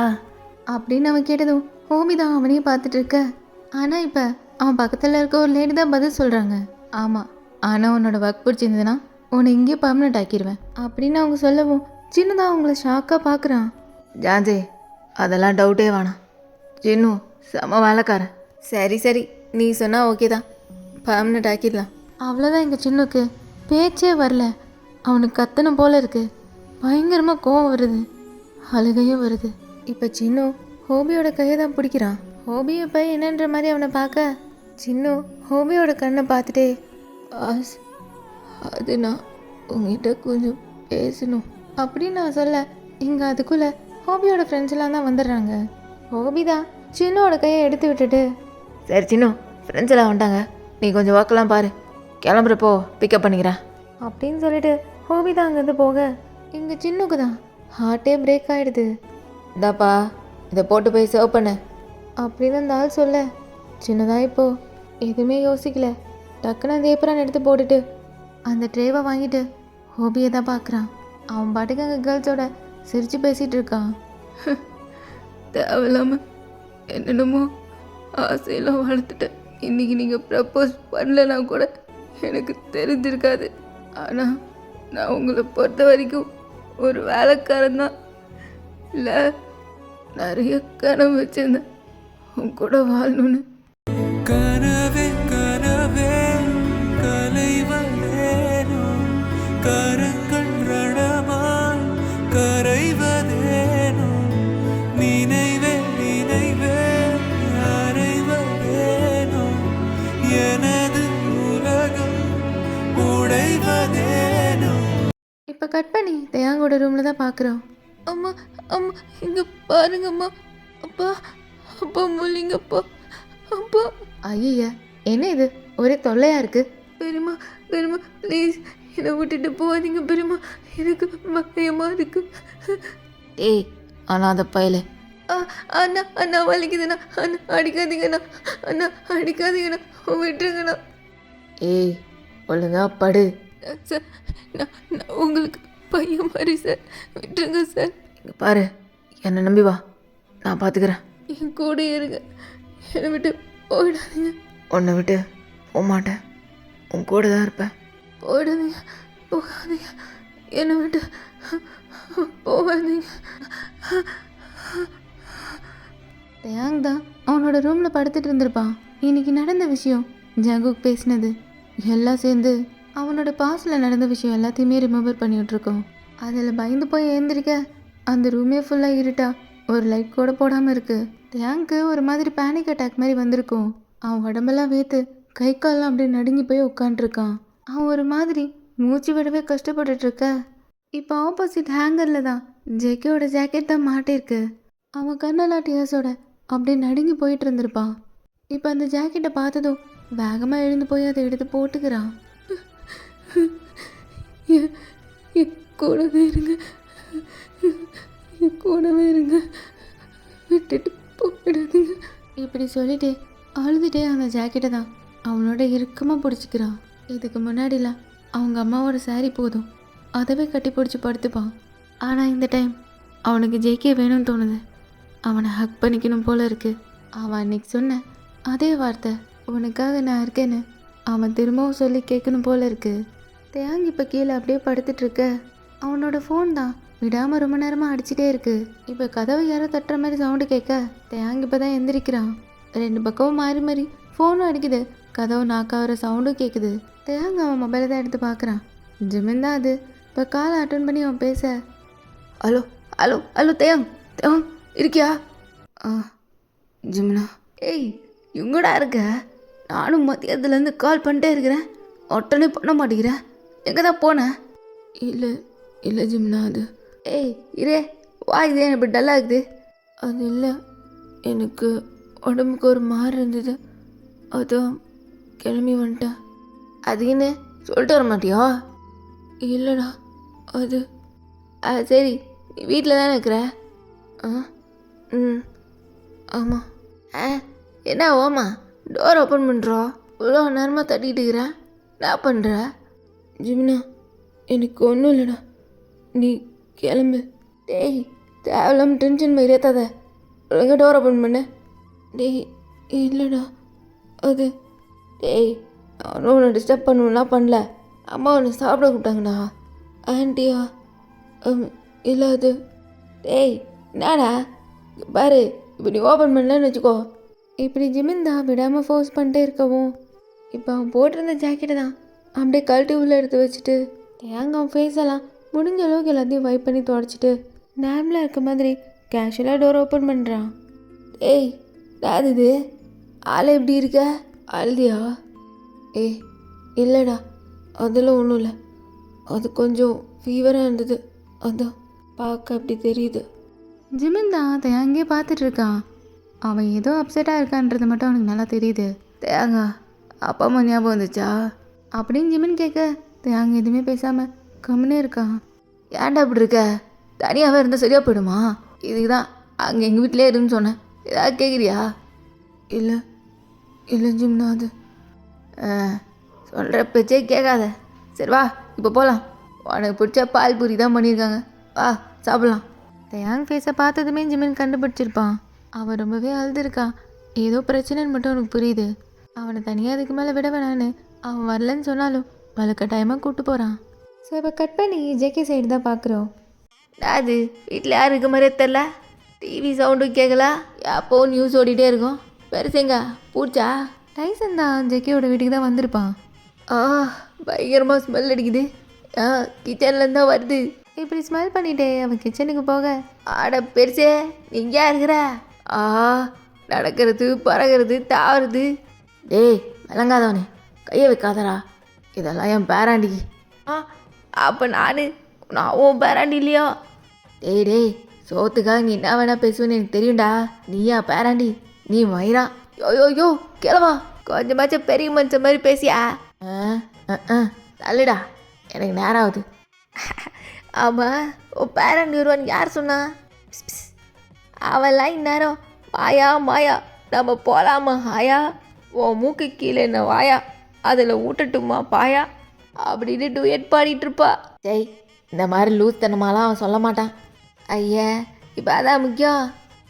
அப்படின்னு அவன் கேட்டதும் ஹோபி தான் அவனையே பார்த்துட்டு இருக்க. ஆனால் இப்போ அவன் பக்கத்தில் இருக்க ஒரு லேடி தான் பதில் சொல்கிறாங்க, ஆமாம் ஆனால் உன்னோட ஒர்க் பிடிச்சிருந்ததுன்னா உன்னை இங்கேயே பர்மனெண்ட் ஆக்கிடுவேன் அப்படின்னு அவங்க சொல்லவும் சின்னதான் அவங்கள ஷாக்காக பார்க்குறான்.
ஜான்சி அதெல்லாம் டவுட்டே வேணாம், சின்னு செம வேலைக்காரன். சரி சரி நீ சொன்னால் ஓகே தான், பர்மனெண்ட் ஆக்கிடலாம்.
அவ்வளோதான். எங்கள் சின்னுக்கு பேச்சே வரல. அவனுக்கு கத்தணும் போல இருக்குது, பயங்கரமாக கோவம் வருது, அழுகையும் வருது. இப்போ சின்னு ஹோபியோட கையை தான் பிடிக்கிறான். ஹோபி இப்போ என்னன்ற மாதிரி அவனை பார்க்க சின்னு ஹோபியோட கண்ணை பார்த்துட்டே,
பாஸ் அது நான் உங்ககிட்ட கொஞ்சம் பேசணும்
அப்படின்னு நான் சொல்ல இங்கே அதுக்குள்ளே ஹோபியோட ஃப்ரெண்ட்ஸ் எல்லாம் தான் வந்துடுறாங்க. ஹோபி தான் சின்னோட கையை எடுத்து விட்டுட்டு,
சரி சின்னு ஃப்ரெண்ட்ஸ் எல்லாம் வந்துட்டாங்க, நீ கொஞ்சம் ஒர்க்கெல்லாம் பாரு, கிளம்புறப்போ பிக்கப் பண்ணிக்கிறேன்
அப்படின்னு சொல்லிட்டு ஹோபி தான் அங்கேருந்து போக இங்கே சின்னுக்கு தான் ஹார்ட்டே பிரேக் ஆகிடுது.
இந்தாப்பா இதை போட்டு போய் சர்வ் பண்ணு
அப்படின்னு அந்த ஆள் சொல்ல சின்னதாக இப்போது எதுவுமே யோசிக்கல, டக்குன்னு அந்த ஏப்ரான் எடுத்து போட்டுட்டு அந்த ட்ரேவை வாங்கிட்டு ஹோபியை தான் பார்க்குறான். அவன் பாட்டுக்கு அங்கே கேர்ள்ஸோட சிரித்து பேசிகிட்டு இருக்கான்.
தேவையில்லாமல் என்னென்னமோ ஆசையெல்லாம் வளர்த்துட்டேன். இன்றைக்கி நீங்கள் ப்ரப்போஸ் பண்ணலன்னா கூட எனக்கு தெரிஞ்சிருக்காது. ஆனால் நான் உங்களை பொறுத்த வரைக்கும் ஒரு வேலைக்காரன் தான். இல்லை நிறைய கனவு வச்சுருந்தேன் உன் கூட வாழணும்னு.
கனவே கனவே கலைவதேனோ கரங்கள் ரணமாய் கரைவதேனோ நினைவே நினைவே அறைவதேனோ எனது உலகம் உடை
இப்போ கட் பண்ணி தயாங்கோட ரூமில் தான் பார்க்குறோம். அம்மா அம்மா இங்கே பாருங்கம்மா. அப்பா அப்பா முள்ளிங்கப்பா. அப்பா ஐயா என்ன இது ஒரே தொல்லையாக இருக்குது. பெரியம்மா பெரியம்மா ப்ளீஸ் என்னை விட்டுட்டு போகாதீங்க பெரியம்மா, எனக்கு பயமாக இருக்கு.
ஏய் அனாதை பயலே.
அண்ணா அண்ணா வலிக்குதுண்ணா, அண்ணா அடிக்காதீங்கண்ணா, அண்ணா அடிக்காதீங்கண்ணா, விட்டுருங்கண்ணா.
ஏய் ஒழுங்கா படு.
சார் நான் உங்களுக்கு பையன் மாதிரி சார், விட்டுருங்க சார்.
இங்கே பாரு, என்னை நம்பி வா, நான் பார்த்துக்கிறேன்.
என் கூட இருங்க, என்னை விட்டு போயிடாதீங்க.
உன்னை விட்டு போக மாட்டேன், உன் கூட தான் இருப்பேன்.
போயிடாதீங்க போகாதீங்க, என்னை விட்டு போகாதீங்க. தயாங் தான் அவனோட ரூமில் படுத்துட்டு இருந்திருப்பான். இன்னைக்கு நடந்த விஷயம், ஜங்குக் பேசினது எல்லாம் சேர்ந்து அவனோட பாஸ்டில் நடந்த விஷயம் எல்லாத்தையுமே ரிமெம்பர் பண்ணிகிட்ருக்கோம். அதில் பயந்து போய் எழுந்திரிக்க அந்த ரூமே ஃபுல்லாக இருட்டா, ஒரு லைட் கூட போடாமல் இருக்குது. தயாங்க்கு ஒரு மாதிரி பேனிக் அட்டாக் மாதிரி வந்திருக்கும். அவன் உடம்பெல்லாம் வேத்து கை கால்லாம் அப்படியே நடுங்கி போய் உட்காண்ட்ருக்கான். அவன் ஒரு மாதிரி மூச்சு விடவே கஷ்டப்பட்டுட்ருக்க. இப்போ ஆப்போசிட் ஹேங்கரில் தான் ஜேகேயோட ஜாக்கெட் தான் மாட்டிருக்கு. அவன் கண்ணெல்லாம் டியர்ஸோட அப்படியே நடுங்கி போயிட்டு இருந்திருப்பான். இப்போ அந்த ஜாக்கெட்டை பார்த்ததும் வேகமாக எழுந்து போய் அதை எடுத்து போட்டுக்கிறான். கூடவே இருங்க, கூடவே இருங்க, விட்டுட்டு போயிடாதீங்க. இப்படி சொல்லிட்டு அழுதுகிட்டே அந்த ஜாக்கெட்டை தான் அவனோட இறுக்கமாக பிடிச்சிக்கிறான். இதுக்கு முன்னாடிலாம் அவங்க அம்மாவோட சாரி போதும், அதவே கட்டி பிடிச்சி படுத்துப்பான். ஆனால் இந்த டைம் அவனுக்கு ஜேகே வேணும்னு தோணுது. அவனை ஹக் பண்ணிக்கணும் போல இருக்கு. அவன் அன்னைக்கு சொன்ன அதே வார்த்தை, உனக்காக நான் இருக்கேன்னு அவன் திரும்பவும் சொல்லி கேட்கணும் போல இருக்கு. தேங்கி இப்போ கீழே அப்படியே படுத்துட்ருக்க. அவனோட ஃபோன் தான் விடாமல் ரொம்ப நேரமாக அடிச்சுட்டே இருக்கு. இப்போ கதவை யாரோ தட்டுற மாதிரி சவுண்டு கேட்க தேங்கி இப்போ தான் எந்திரிக்கிறான். ரெண்டு பக்கமும் மாறி மாறி ஃபோனும் அடிக்குது, கதவு நாக்காகிற சவுண்டும் கேட்குது. தேங்க அவன் மொபைலை தான் எடுத்து பார்க்குறான். ஜிமின் தான் அது. இப்போ காலை அட்டன் பண்ணி அவன் பேச,
ஹலோ ஹலோ ஹலோ தேயாங், தேயாங் இருக்கியா? ஜிம்னா. ஏய் எங்கடா இருக்க? நானும் மதியத்துலேருந்து கால் பண்ணிட்டே இருக்கிறேன், ஒட்டனே பண்ண மாட்டேங்கிறேன். எங்கே தான் போனேன்?
இல்லை இல்லை ஜிம்னா அது.
ஏய் இரே வா, இதே இப்படி டல்லாக இருக்குது.
அது இல்லை, எனக்கு உடம்புக்கு ஒரு மாதிரி இருந்தது, அதான் கிளம்பி வந்துட்டேன்.
அதுக்குன்னு சொல்லிட்டு வர மாட்டியா?
இல்லைடா அது
சரி, நீ வீட்டில் தானே இருக்கிற? ம்
ஆமாம்.
என்ன ஓமா டோர் ஓப்பன் பண்ணுறோம், இவ்வளோ நேரமாக தட்டிக்கிட்டு இருக்கிறேன், என்ன பண்ணுற?
ஜிம்னா எனக்கு ஒன்றும் இல்லைடா, நீ கிளம்பு.
டேய் தேவையில்லாமல் டென்ஷன் மாதிரி ஏற்றாத, ஒழுங்கா டோர் ஓப்பன் பண்ணு.
டேய் இல்லைடா அது.
டேய் நானும் உன்னை டிஸ்டர்ப் பண்ணுவேலாம் பண்ணல, அம்மா உன்னை சாப்பிட கூப்பிட்டாங்கடா.
ஆண்டியா? இல்லை அது.
டேய் என்னடா இங்க பாரு, இப்போ நீ ஓப்பன் பண்ணலன்னு வச்சுக்கோ.
இப்படி ஜிமின் தான் விடாமல் ஃபோர்ஸ் பண்ணிட்டே இருக்கவும் இப்போ அவன் போட்டிருந்த ஜாக்கெட்டை தான் அப்படியே கழட்டி உள்ளே எடுத்து வச்சுட்டு தேங்க அவன் ஃபேஸெல்லாம் முடிஞ்ச அளவுக்கு எல்லாத்தையும் வைப் பண்ணி தொடச்சிட்டு டேமில் இருக்க மாதிரி கேஷுவலாக டோர் ஓப்பன் பண்ணுறான்.
ஏய் யார் இது? ஆள் எப்படி இருக்க?
அழுதியா? ஏய் இல்லைடா அதெல்லாம் ஒன்றும் இல்லை, அது கொஞ்சம் ஃபீவராக இருந்தது, அதான் பார்க்க அப்படி தெரியுது. ஜிமின் தான் தேங்கே பார்த்துட்டு இருக்கான். அவன் ஏதோ அப்செட்டாக இருக்கான்றது மட்டும் அவனுக்கு நல்லா தெரியுது.
தேங்கா அப்பா அம்மா ஞாபகம் வந்துச்சா
அப்படின்னு ஜிமின் கேட்க தேங்க எதுவுமே பேசாமல் கம்முனே இருக்கான்.
ஏன்டா அப்படி இருக்க? தனியாகவே இருந்தால் சரியாக போயிடுமா? இதுக்கு தான் அங்கே எங்கள் வீட்டிலே இருன்னு சொன்னேன், ஏதாவது கேட்குறியா?
இல்லை இல்லை ஜிம்னா அது.
சொல்கிற பேச்சே கேட்காத. சரி வா இப்போ போகலாம், உனக்கு பிடிச்ச பால் பூரி தான் பண்ணியிருக்காங்க, வா சாப்பிட்லாம்.
தயாங் ஃபேஸை பார்த்ததுமே ஜிமின் கண்டுபிடிச்சிருப்பான். அவன் ரொம்பவே அழுதுருக்கான், ஏதோ பிரச்சனைன்னு மட்டும் அவனுக்கு புரியுது. அவனை தனியாக அதுக்கு மேலே விட வேணான்னு அவன் வரலன்னு சொன்னாலும் வலுக்கட்டாயமாக கூப்பிட்டு போகிறான். ஸோ இப்போ கட் பண்ணி ஜேகே சைடு தான் பார்க்குறோம்.
அது வீட்டில் யார் இருக்க மாதிரியே தெரில, டிவி சவுண்டும் கேட்கல, எப்போ நியூஸ் ஓடிட்டே இருக்கும். பெருசுங்க பூச்சா?
டைசன் தான் ஜேகேயோட வீட்டுக்கு தான் வந்திருப்பான்.
பயங்கரமாக ஸ்மெல் அடிக்குது, கிச்சன்லேருந்து தான் வருது.
இப்படி ஸ்மெல் பண்ணிட்டே அவன் கிச்சனுக்கு போக,
ஆட பெருசே நீங்க இருக்கிற? நடக்கிறது பறக்கிறது தாவுறது. டேய் விளங்காதவனே கையை வைக்காதடா, இதெல்லாம் என் பேராண்டிக்கு. அப்போ நான் நான் உன் பேராண்டி இல்லையா? டேய் டேய், சோத்துக்காக நீ என்ன வேணா பேசுவேன்னு எனக்கு தெரியும்டா. நீயா பேராண்டி? நீ மயிரா? யோ கிளவா, கொஞ்சமாச்சும் பெரிய மனுஷன் மாதிரி பேசியா? தள்ளுடா, எனக்கு நேரம் ஆகுது. ஆமாம், உன் பேராண்டி வருவான்னு யார் சொன்னா? அவெல்லாம் இந்நேரம் மாயா நம்ம போகலாமா ஆயா? உன் மூக்கு கீழே என்ன வாயா, அதில் ஊட்டட்டுமா பாயா அப்படின்னு டூயட் பாடிட்டு இருப்பா. டேய், இந்த மாதிரி லூஸ் தனமாலாம் அவன் சொல்ல மாட்டான். ஐயா, இப்போ அதான் முக்கியம்.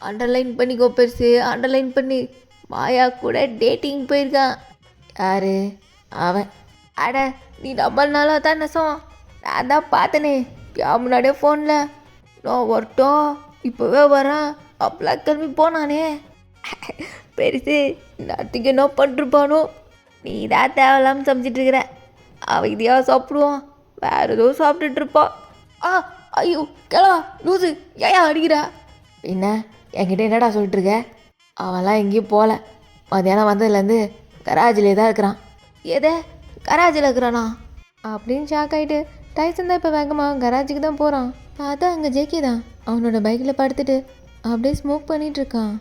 அண்டர்லைன் பண்ணிக்கோ பெருசு, அண்டர்லைன் பண்ணி. மாயா கூட டேட்டிங் போயிருக்கான். யாரு அவன்? அட, நீ நம்பர்னால தான் நெசம். நான் தான் பார்த்தனே முன்னாடியே ஃபோனில். நான் வரட்டும், இப்போவே வரேன் அப்பெல்லாம் கிளம்பி போனானே. பெருசு நாட்டுக்கு என்ன பண்ணிருப்பானோ? நீ தான் தேவையில்லாமல் சமைச்சிட்ருக்கிற. அவன் இதையா சாப்பிடுவான், வேற ஏதோ சாப்பிட்டுட்டு இருப்பான். ஐயோ கிளவா லூசு, ஏயா அடிக்கிறா? என்ன என்கிட்ட என்னடா சொல்லிட்டு இருக்க? அவன்லாம் எங்கேயும் போகல. மத்தியானம் வந்ததுலேருந்து கராஜிலே தான் இருக்கிறான். எதை கராஜில் இருக்கிறானா
அப்படின்னு ஷாக் ஆகிட்டு டைசன் தான் இப்போ வேகமாக கராஜுக்கு தான் போகிறான். பார்த்தா அங்கே ஜேகே தான் அவனோட பைக்கில் படுத்துட்டு அப்படியே ஸ்மோக் பண்ணிட்டு இருக்கான்.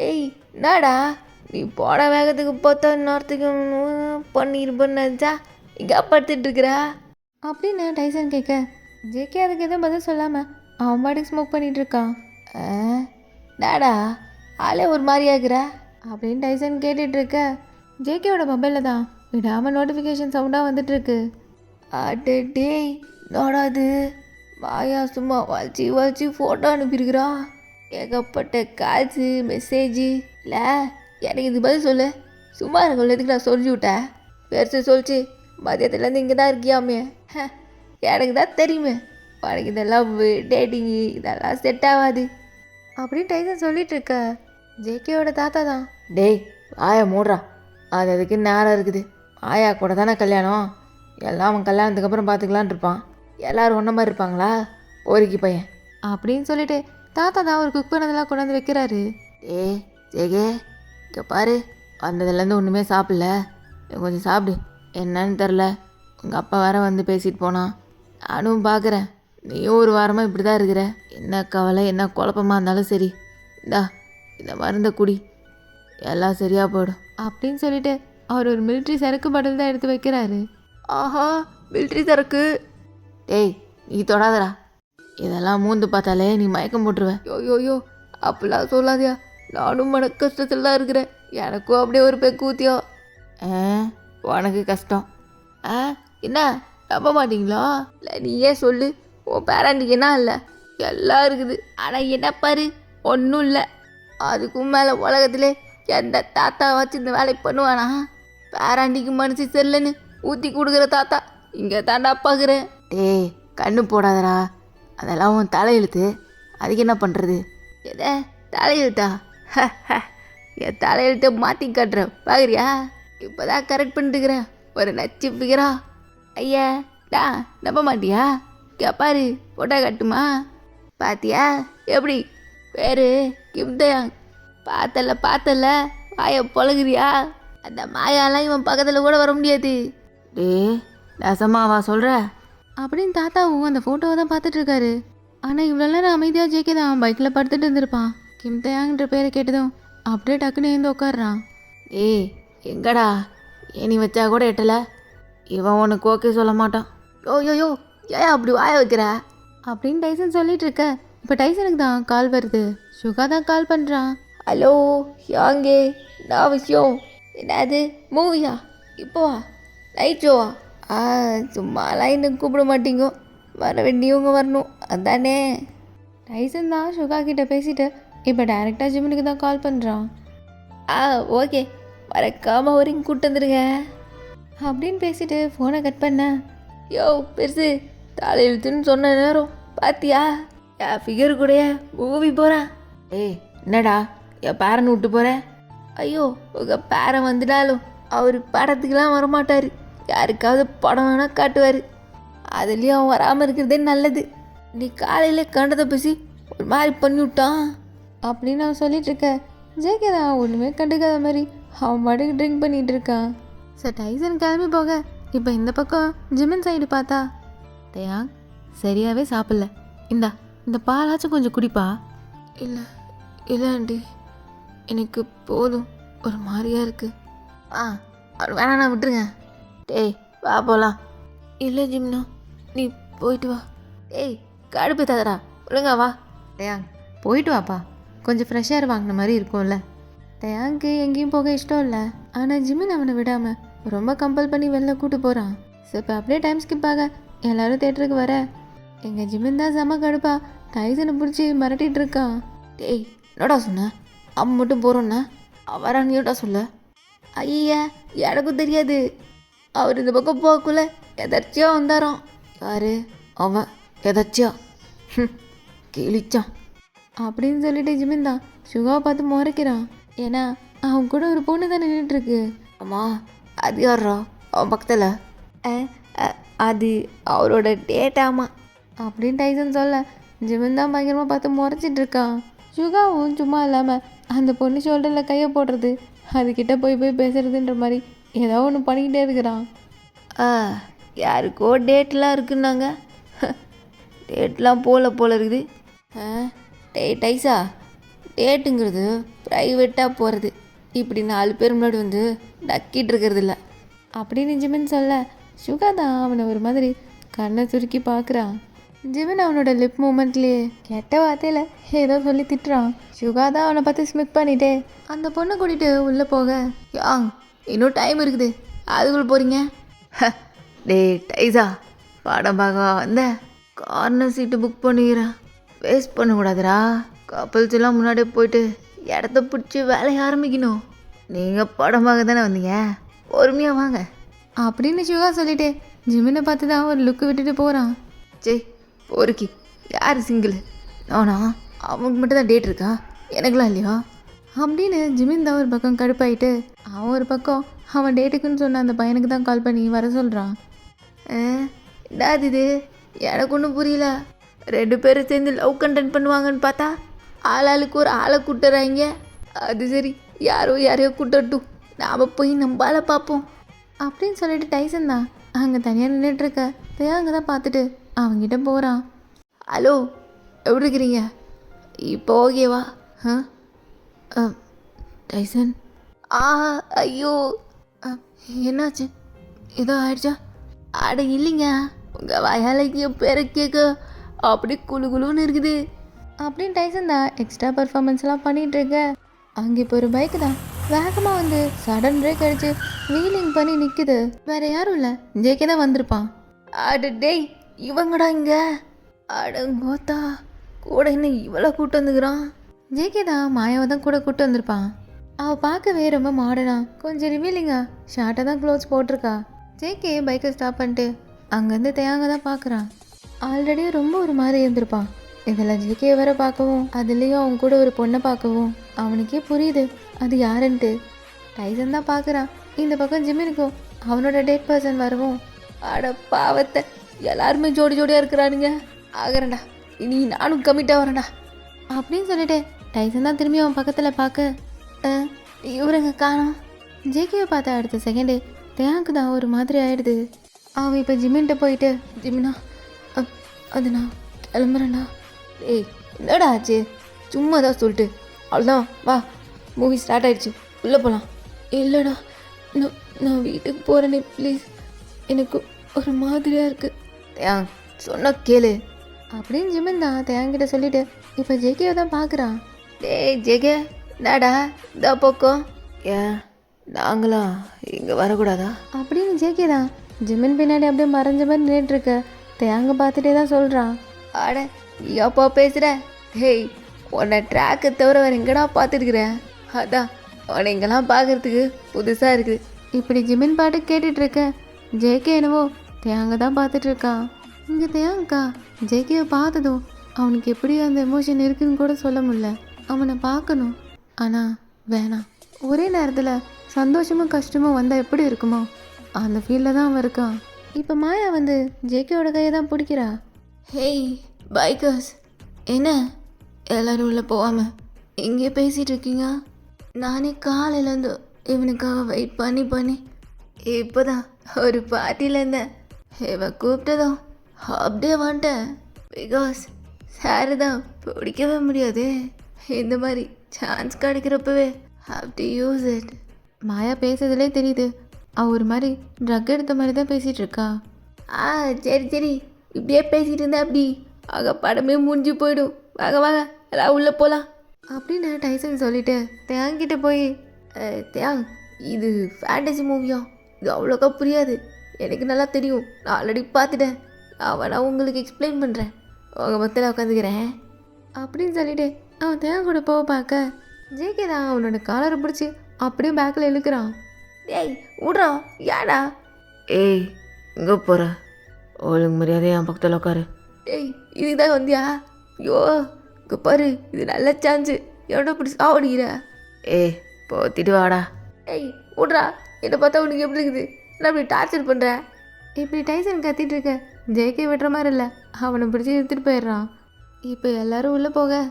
ஏய் என்னடா, நீ போன வேகத்துக்கு பார்த்தா இன்னொருத்துக்கு பண்ணிருப்பா, இங்கே படுத்துட்டு இருக்கிறா
அப்படின்னு டைசன் கேட்க ஜேகே அதுக்கு எதுவும் பதில் சொல்லாமல் அவன் பாட்டுக்கு ஸ்மோக் பண்ணிட்டு இருக்கான்.
டாடா ஆளே ஒரு மாதிரி ஆகுறா
அப்படின்னு டைசன் கேட்டுட்டு இருக்க ஜேகேவோட மொபைலில் தான் விடாமல் நோட்டிஃபிகேஷன் சவுண்டாக வந்துட்டுருக்கு.
அடே டேய், நோடாது மாயா சும்மா வச்சு ஃபோட்டோ அனுப்பியிருக்கிறா. ஏகப்பட்ட கால்ஸு மெசேஜு. இல்லை எனக்கு இது பதில் சொல்லு. சும்மா இருக்கும்ல, எதுக்கு நான் சொல்லி விட்டேன்? பெருசு சொல்லிச்சு மதியத்துலேருந்து இங்கே தான் இருக்கியாமே. எனக்கு தான் தெரியுமே உனக்கு இதெல்லாம் டேட்டிங்கு இதெல்லாம் செட் ஆகாது
அப்படின்னு டைசன் சொல்லிட்டு இருக்க ஜேகேவோட தாத்தா தான்
டேய் ஆயா மூடுறா, அது அதுக்கு நேரம் இருக்குது. ஆயா கூட தானே கல்யாணம், எல்லாம் அவன் கல்யாணத்துக்கு அப்புறம் பார்த்துக்கலான் இருப்பான். எல்லோரும் ஒன்றை மாதிரி இருப்பாங்களா? போரிக்கி பையன்
அப்படின்னு சொல்லிட்டு தாத்தா தான் ஒரு குக் பண்ணதெல்லாம் கொண்டாந்து வைக்கிறாரு.
ஏய் ஜெகே, இங்கே பாரு, வந்ததுலேருந்து ஒன்றுமே சாப்பிடல, கொஞ்சம் சாப்பிடு. என்னன்னு தெரில, உங்கள் அப்பா வேற வந்து பேசிட்டு போனான். நானும் பார்க்குறேன், நீயும் ஒரு வாரமாக இப்படி தான் இருக்கிற. என்ன கவலை என்ன குழப்பமாக இருந்தாலும் சரி, இந்தா இந்த மருந்தை குடி, எல்லாம் சரியாக போயிடும்
அப்படின்னு சொல்லிட்டு அவர் ஒரு மிலிட்ரி சரக்கு பாட்டில் தான் எடுத்து வைக்கிறாரு.
ஆஹா, மிலிட்ரி சரக்கு. டேய் நீ தொடாதடா, இதெல்லாம் மூந்து பார்த்தாலே நீ மயக்கம் போட்டுருவேன். யோ அப்படிலாம் சொல்லாதியா, நானும் மன கஷ்டத்தில் தான் இருக்கிறேன். எனக்கும் அப்படியே ஒரு பெக்கு ஊத்தியோ. உனக்கு கஷ்டம் என்ன நம்ப மாட்டீங்களா? இல்லை நீயே சொல்லு, உன் பேரண்டிக்கு என்ன இல்லை? எல்லாம் இருக்குது, ஆனால் என்ன பாரு ஒன்றும் இல்லை. அதுக்கும் மேலே உலகத்திலே எந்த தாத்தா வச்சு இந்த வேலை பண்ணுவானா? பேராண்டிக்கு மனசு செல்லுன்னு ஊற்றி கொடுக்குற தாத்தா இங்கே தாண்டா பார்க்குறேன். டேய் கண்ணு போடாதடா, அதெல்லாம் உன் தலையெழுத்து, அதுக்கு என்ன பண்ணுறது? எதை தலையெழுத்தா? என் தலையெழுத்தை மாற்றி காட்டுறேன் பார்க்குறியா? இப்போ தான் கரெக்ட் பண்ணிட்டுக்கிறேன், ஒரு நச்சு பிகிறா. ஐயா டா நம்ப மாட்டியா? கேப்பாரு போட்டா கட்டுமா? பாத்தியா எப்படி பேரு கிம்தயா? பார்த்தல வாயை பழகுறியா? அந்த மாயாலாம் இவன் பக்கத்தில் கூட வர முடியாது. டே நசமாவா சொல்கிற?
அப்படின்னு தாத்தாவும் அந்த ஃபோட்டோவை தான் பார்த்துட்டு இருக்காரு. ஆனால் இவ்வளோ நேரம் அமைதியாக ஜேகே தான் பைக்கில் படுத்துட்டு இருந்திருப்பான். கிம்தயாங்கிற பேரை கேட்டதும் அப்படியே டக்குன்னு எழுந்து உட்காடுறான்.
ஏய் எங்கடா, ஏனி வச்சா கூட எட்டலை, இவன் உனக்கு ஓகே சொல்ல மாட்டான். யோ ஏன் அப்படி வாய வைக்கிற?
அப்படின்னு டைசன் சொல்லிட்டு இருக்க இப்போ டைசனுக்கு தான் கால் வருது. சுகா தான் கால் பண்ணுறான்.
ஹலோ யாங்கே, நான் விஷயம் என்னது மூவியா? இப்போவா? நைட் ஷோவா? சும்மாலாம் இன்னும் கூப்பிட மாட்டீங்க, வர வேண்டியவங்க வரணும் அதானே?
டைசன் தான் சுகா கிட்ட பேசிட்டு இப்போ டைரெக்டாக ஜிம்முக்கு தான் கால் பண்ணுறான்.
ஓகே, மறக்காமல் ஒரு கூட்டு வந்துடுங்க
அப்படின்னு பேசிட்டு ஃபோனை கட் பண்ண.
யோ பெருசு, தலையெழுத்துன்னு சொன்ன நேரம் பாத்தியா? என் ஃபிகர் கூட மூவி போகிறேன். ஏய் என்னடா என் பேரன் விட்டு போகிறேன்? ஐயோ உங்கள் பேரன் வந்துட்டாலும் அவர் படத்துக்கெலாம் வரமாட்டார், யாருக்காவது படம் வேணால் காட்டுவார். அதுலேயும் அவன் வராமல் இருக்கிறதே நல்லது. நீ காலையில் கண்டதை பேசி ஒரு மாதிரி பண்ணி விட்டான்
அப்படின்னு அவன் சொல்லிட்டு இருக்க ஜேகே தான் ஒன்றுமே கண்டுக்காத மாதிரி அவன் பாட்டுக்கு ட்ரிங்க் பண்ணிகிட்டு இருக்கான். ஸோ டைசன் கிளம்பி போக இப்போ இந்த பக்கம் ஜிமின் சைடு பார்த்தா தயாங் சரியாகவே சாப்பிடல. இந்த பாலாச்சும் கொஞ்சம் குடிப்பா.
இல்லை இல்லை ஆண்டி, எனக்கு போதும், ஒரு மாதிரியா இருக்கு. அவர் வேணாண்ணா, விட்டுருங்க. டேய் வா போகலாம். இல்லை ஜிம்னா, நீ போயிட்டு வா. டேய் கடுப்பு தாதரா, ஒழுங்கா வா.
டயாங் போயிட்டு வாப்பா, கொஞ்சம் ஃப்ரெஷ் ஏர் வாங்கின மாதிரி இருக்கும்ல. டயாங்க்கு எங்கேயும் போக இஷ்டம் இல்லை, ஆனால் ஜிமின் அவனை விடாமல் ரொம்ப கம்பல் பண்ணி வெளில கூட்டு போகிறான். ஸோ இப்போ அப்படியே டைம் ஸ்கிப் ஆக எல்லோரும் தேட்டருக்கு வர எங்கள் ஜிமின் தான் செம கடுப்பா டைசனை பிடிச்சி மிரட்டிகிட்டு இருக்கான்.
டேய் என்னடா சொன்ன? அவன் மட்டும் போகிறோன்னா அவரா நீட்டா சொல்ல? ஐயா எனக்கும் தெரியாது. அவர் இந்த பக்கம் போகக்குள்ள எதர்ச்சியா வந்தாராம். யாரு அவன்? எதாச்சியா கிழிச்சான்
அப்படின்னு சொல்லிட்டு ஜிமின் தான் சுகாவை பார்த்து முறைக்கிறான். ஏன்னா அவன் கூட ஒரு பொண்ணு தான் நின்றுட்டுருக்கு.
அம்மா அது யாரா அவன் பக்கத்தில்? அது அவரோட டேட்டாமா
அப்படின்னு டைசன் சொல்ல ஜிமின் தான் பயங்கரமாக பார்த்து முறைச்சிட்டு இருக்கான். சுகாவும் சும்மா இல்லாமல் அந்த பொண்ணு ஷோல்டரில் கையை போடுறது, அதுக்கிட்ட போய் பேசுறதுன்ற மாதிரி ஏதோ ஒன்று பண்ணிக்கிட்டே இருக்கிறான்.
யாருக்கோ டேட்லாம் இருக்குன்னாங்க. டேட்லாம் போல இருக்குது. டைஸா, டேட்டுங்கிறது ப்ரைவேட்டாக போகிறது, இப்படி 4 பேர் முன்னாடி வந்து நக்கிட்டு இருக்கிறது இல்லை
அப்படின்னு ஜிமின் சொல்ல சுகா தான் அவனை ஒரு மாதிரி கண்ணை சுருக்கி பார்க்குறான். ஜிமின் அவனோட லிப் மூமெண்ட்லேயே கெட்ட வார்த்தையில் ஏதோ சொல்லி திட்டுறான். சுகா தான் அவனை பார்த்து ஸ்மித் பண்ணிட்டே அந்த பொண்ணை கூட்டிகிட்டு உள்ளே போக,
யாங் இன்னும் டைம் இருக்குது, அதுக்குள்ள போகிறீங்க? டே டைஸா, படம் பார்க்க வந்த கார்னர் சீட்டு புக் பண்ணிக்கிறேன், வேஸ்ட் பண்ணக்கூடாதுடா. கப்பல்ஸ் எல்லாம் முன்னாடியே போயிட்டு இடத்த பிடிச்சி வேலையை ஆரம்பிக்கணும். நீங்கள் படம் பார்க்க தானே வந்தீங்க, பொறுமையாக வாங்க
அப்படின்னு சுகா சொல்லிட்டு ஜிமினை பார்த்து தான் ஒரு லுக்கு விட்டுட்டு போகிறான்.
சே பொறுக்கி, யார் சிங்கிள்? நானா? அவனுக்கு மட்டும் தான் டேட் இருக்கா, எனக்குலாம் இல்லையா?
அப்படின்னு ஜிமின் தான் ஒரு பக்கம் கடுப்பாயிட்டு அவன் ஒரு பக்கம் அவன் டேட்டுக்குன்னு சொன்ன அந்த பையனுக்கு தான் கால் பண்ணி வர சொல்கிறான்.
என்னது இது? எனக்கு ஒன்றும் புரியல. 2 பேரும் சேர்ந்து லவ் கண்டென்ட் பண்ணுவாங்கன்னு பார்த்தா ஆளாளுக்கு ஒரு ஆளை கூட்டுறாங்க. அது சரி, யாரையோ கூட்டட்டும், நாம் போய் நம்மளால பார்ப்போம்
அப்படின்னு சொல்லிட்டு டைசன் தான் அங்கே தனியாக நின்றுட்டுருக்க தேங்க தான் பார்த்துட்டு அவங்கிட்ட போகிறான்.
ஹலோ, எப்படி இருக்கிறீங்க? இப்போ ஓகேவா?
டைசன்,
ஐயோ
என்னாச்சு? ஏதோ ஆயிடுச்சா?
அட இல்லைங்க, உங்கள் வயலைக்கு பேரை கேட்க அப்படி குழுன்னு இருக்குது
அப்படின்னு டைசன் தான் எக்ஸ்ட்ரா பர்ஃபார்மன்ஸ்லாம் பண்ணிகிட்ருக்க. அங்கே இப்போ ஒரு பைக்கு தான் வேகமாக வந்து சடன் பிரேக் அடிச்சு வீலிங் பண்ணி நிற்குது. வேறு யாரும் இல்லை, ஜேகே தான் வந்திருப்பான்.
அட டேய், இவங்கடா இங்கே? அடங்கோத்தா, கூட இன்னும் இவ்வளோ கூட்டு வந்துக்கிறான்.
ஜேகே தான் மாயாவை தான் கூட கூப்பிட்டு வந்திருப்பான். அவள் பார்க்கவே ரொம்ப மாடர்னா கொஞ்சம் ரிவீலிங்கா ஷார்ட்டாக தான் க்ளோத்ஸ் போட்டிருக்கா. ஜேகே பைக்கை ஸ்டாப் பண்ணிட்டு அங்கேருந்து தேங்க தான் பார்க்குறான். ஆல்ரெடி ரொம்ப ஒரு மாதிரி இருந்திருப்பான். இதில் ஜேகே வர பார்க்கவும் அதுலேயும் அவன் கூட ஒரு பொண்ணை பார்க்கவும் அவனுக்கே புரியுது அது யாருன்ட்டு. டைசன் தான் பார்க்குறான். இந்த பக்கம் ஜிமினுக்கும் அவனோட டேட் பர்சன் வரவும்,
அட பாவத்தை, எல்லாருமே ஜோடியாக இருக்கிறானுங்க. ஆகிறேன்டா, இனி நானும் கம்மிட்டாக வரேன்டா
அப்படின்னு சொல்லிட்டு டைசன் தான் திரும்பி அவன் பக்கத்தில் பார்க்க
இவருங்க காணோம்.
ஜேகேவை பார்த்த அடுத்த செகண்டே தேங்க்கு தான் ஒரு மாதிரி ஆயிடுது. அவன் இப்போ ஜிமின்கிட்ட போயிட்டு,
ஜிமினா,
அது நான் கிளம்புறேன்டா.
ஏய் என்னடா ஆச்சு? சும்மா தான் சொல்லிட்டு அவ்வளோதான், வா மூவி ஸ்டார்ட் ஆகிடுச்சு, உள்ளே போகலாம்.
இல்லைடா, நான் வீட்டுக்கு போகிறேனே ப்ளீஸ், எனக்கு ஒரு மாதிரியாக இருக்குது.
சொன்ன கேளு
அப்படின்னு ஜிமின் தான் தேங்கிட்ட சொல்லிட்டு இப்போ ஜேகேவை தான் பார்க்குறான்.
டேய் ஜேகே, என்னடா இந்த பக்கம்? ஏன் நாங்களாம் இங்கே வரக்கூடாதா?
அப்படின்னு ஜேகே தான் ஜிமின் பின்னாடி அப்படியே மறைஞ்ச மாதிரி நின்றுட்டுருக்க தேங்க பார்த்துட்டே தான் சொல்கிறான்.
அட எப்போ பேசுகிற? ஹேய், உன்னை ட்ராக்கை தவிர வேறு எங்கடா பார்த்துருக்குறேன், அதான் உன்னை இங்கெல்லாம் பார்க்குறதுக்கு புதுசாக இருக்குது.
இப்படி ஜிமின் பாட்டு கேட்டுட்ருக்க ஜேகே என்னவோ தேங்க தான் பார்த்துட்ருக்கான். இங்கே தேங்கக்கா ஜேகேவை பார்த்ததும் அவனுக்கு எப்படி அந்த எமோஷன் இருக்குன்னு கூட சொல்ல முடியல. அவனை பார்க்கணும், ஆனால் வேணாம். ஒரே நேரத்தில் சந்தோஷமும் கஷ்டமும் வந்தால் எப்படி இருக்குமோ அந்த ஃபீல்டில் தான் அவன் இருக்கான். இப்போ மாயா வந்து ஜேகேவோட கையை தான் பிடிக்கிறா.
ஹேய் பைக்கர்ஸ், என்ன எல்லோரும் உள்ளே போகாமல் இங்கே பேசிகிட்டு இருக்கீங்க? நானே காலையிலேருந்து இவனுக்காக வெயிட் பண்ணி இப்போ தான் ஒரு பார்ட்டியில் இருந்தேன். இவன் கூப்பிட்டதும் அப்படியே வந்துட்டேன். பிகாஸ் சார் தான் பிடிக்கவே முடியாது. இந்த மாதிரி சான்ஸ் கிடைக்கிறப்பவே have to use it.
Maya பேசுறதுலே தெரியுது அவ ஒரு மாதிரி ட்ரக் எடுத்த மாதிரி தான் பேசிகிட்டு இருக்கா.
சரி சரி, இப்படியே பேசிகிட்டு இருந்தா அப்படி படமே முடிஞ்சு போயிடும். வாங்க வாங்க எல்லாம் உள்ளே போகலாம்
அப்படின்னு டைசன் சொல்லிட்டு தேங்கிட்ட போய்
தேங், இது ஃபேண்டசி மூவியா? இது அவ்வளோக்கா புரியாது. எனக்கு நல்லா தெரியும், நான் ஆல்ரெடி பார்த்துட்டேன். நான் உங்களுக்கு எக்ஸ்பிளைன் பண்ணுறேன். உங்கள் மொத்தத்தில் உட்காந்துக்கிறேன்
அப்படின்னு சொல்லிட்டு அவன் தேன் கூட போக பார்க்க ஜேகே தான் அவனோட காலரை பிடிச்சி அப்படியே பேக்கில் இழுக்கிறான்.
டேய் விட்றா, ஏடா? ஏய் இங்கே போகிற? ஒழுங்கு மரியாதை என் பக்கத்தில் உட்காரு. டேய் இதுக்கு தான் வந்தியா? ஐயோ இங்கே பாரு, இது நல்ல சான்ஸு. எவ்வளோ இப்படி சாவடிக்கிற? ஏய் போத்திட்டு வாடா. ஏய் விட்றா, என்னை பார்த்தா உனக்கு எப்படி இருக்குது? என்ன அப்படி டார்ச்சர் பண்ணுற?
இப்படி டைசன் கத்திட்டு இருக்க ஜேகே விடுற மாதிரி இல்லை, அவனை பிடிச்சி இழுத்துட்டு போயிடுறான். இப்போ எல்லாரும் உள்ளே போக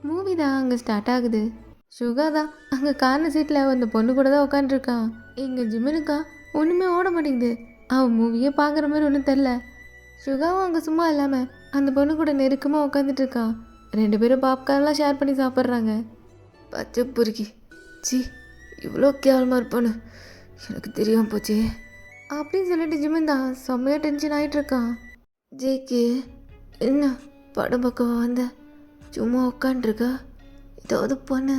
மூவி தான் அங்கே ஸ்டார்ட் ஆகுது. சுகா தான் அங்கே கார்னர் சீட்டில் அந்த பொண்ணு கூட தான் உட்காந்துருக்கான். இங்கே ஜிம்மினுக்கா ஒன்றுமே ஓட மாட்டேங்குது. அவன் மூவியே பார்க்குற மாதிரி ஒன்றும் தெரில. சுகாவும் அங்கே சும்மா இல்லாமல் அந்த பொண்ணு கூட நெருக்கமாக உட்காந்துட்டு இருக்கான். 2 பேரும் பாப்கார்ன்லாம் ஷேர் பண்ணி சாப்பிட்றாங்க.
பச்சை பொறுக்கி, சி இவ்வளோ கேவலமாக இருப்பான்னு எனக்கு தெரியாமல் போச்சே
அப்படின்னு சொல்லிட்டு ஜிம்மன் தான் செம்மையாக டென்ஷன் ஆகிட்டு இருக்கான்.
ஜேக்கு என்ன படம் பக்கம் வந்த சும்மா உட்காண்ட்ருக்கா? ஏதாவது பொண்ணு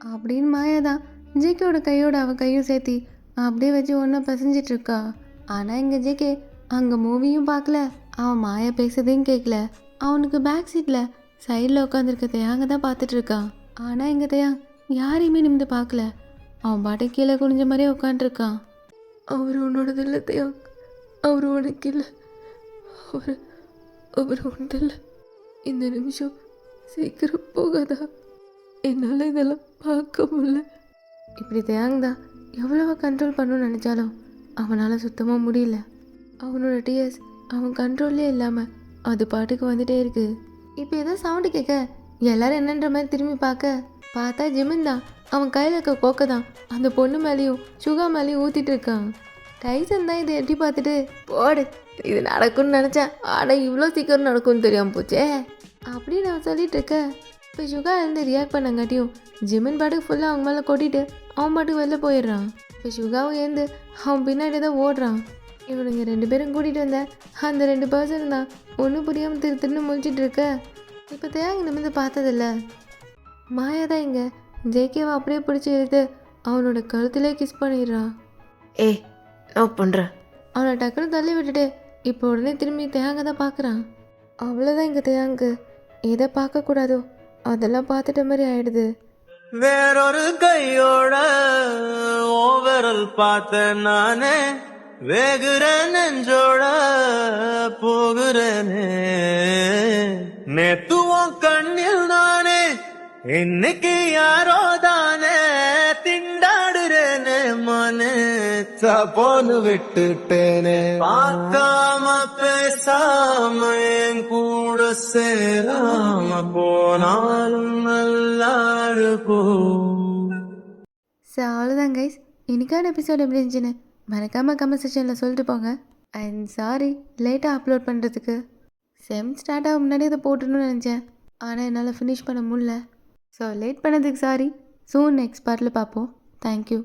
அப்படின்னு மாயா தான் ஜேகேயோட கையோட அவள் கையும் சேர்த்தி அப்படியே வச்சு ஒன்றா பசஞ்சிட்டு இருக்கா. ஆனால் இங்கே ஜேகே அங்கே மூவியும் பார்க்கல, அவன் மாயா பேசுறதையும் கேட்கல. அவனுக்கு பேக் சீட்டில் சைடில் உட்காந்துருக்க தேயாங்க தான் பார்த்துட்டு இருக்கான். ஆனால் இங்கே தேயாங் யாரையுமே நிமிந்து பார்க்கல. அவன் பாட்டு கீழே குனிஞ்ச மாதிரியே உட்காந்துருக்கான்.
அவர் உன்னோடது இல்லை தேயாங், அவர் உனக்கு இல்லை. அவர் ஒன்றில்லை. இந்த நிமிஷம் சீக்கிரம் போகாதா? என்னால் இதெல்லாம் பார்க்க முடியல.
இப்படி தேயாங் தான் எவ்வளவோ கண்ட்ரோல் பண்ணணும்னு நினச்சாலும் அவனால் சுத்தமாக முடியல. அவனோட டிஎஸ் அவன் கண்ட்ரோல்லே இல்லாமல் அது பாட்டுக்கு வந்துட்டே இருக்கு. இப்போ ஏதோ சவுண்டு கேட்க எல்லாரும் என்னன்ற மாதிரி திரும்பி பார்த்தா ஜிமின் தான் அவன் கையில் இருக்க கோக்கை தான் அந்த பொண்ணு மேலேயும் சுகா மேலேயும் ஊற்றிட்டு இருக்கான். டைசன் தான் இதை எட்டி பார்த்துட்டு
போடு, இது நடக்கும்னு நினச்சேன், ஆனால் இவ்வளோ சீக்கிரம் நடக்கும்னு தெரியாமல் போச்சே
அப்படின்னு அவன் சொல்லிட்டு இருக்க. இப்போ சுகா இருந்து ரியாக்ட் பண்ணங்காட்டியும் ஜிமின் பாட்டுக்கு ஃபுல்லாக அவங்க மேலே கொட்டிட்டு அவன் பாட்டுக்கு வெளில போயிடுறான். இப்போ சுகாவும் ஏந்து அவன் பின்னாடி தான் ஓடுறான். இவனுங்க 2 பேரும் கூட்டிகிட்டு வந்த அந்த 2 பர்சன் தான் ஒன்றும் புரியாமல் திருன்னு முழிச்சிட்டு இருக்க. இப்போ தேங்க நிமிந்து பார்த்ததில்ல. மாயா தான் இங்கே ஜேகேவை அப்படியே பிடிச்சி இழுத்து அவனோட கழுத்திலே கிஸ் பண்ணிடுறான்.
ஏய் நான் பண்ணுறேன்.
அவனை டக்குன்னு தள்ளி விட்டுட்டு இப்போ உடனே திரும்பி தேங்க தான் பார்க்குறான். அவ்வளோதான் இங்கே தேங்கு எதை பார்க்கக்கூடாதோ அதெல்லாம் பார்த்துட்ட மாதிரி ஆயிடுது.
வேறொரு கையோட ஓவரல் பார்த்த நானே வேகுற நெஞ்சோட போகிறேனே. நேத்து உன் கண்ணில் நானே, இன்னைக்கு யாரோ தானே திண்டாடுறேனே. மனே போன்னு விட்டுட்டேனே. பார்க்காம பேசாம என் கூட சேராம போனாலும் நல்லா இருக்கும்.
ஸோ அவ்வளோதான் கைஸ், இன்னைக்கான எபிசோட் எப்படி இருந்துச்சுன்னு மறக்காமல் கமெண்ட் செக்ஷனில் சொல்லிட்டு போங்க. அண்ட் சாரி லேட்டாக அப்லோட் பண்ணுறதுக்கு. செம் ஸ்டார்ட் ஆக முன்னாடி அதை போட்டுணும்னு நினச்சேன், ஆனால் என்னால் ஃபினிஷ் பண்ண முடியல. ஸோ லேட் பண்ணதுக்கு சாரி. சூன் நெக்ஸ்ட் பார்ட்டில் பார்ப்போம். தேங்க்யூ.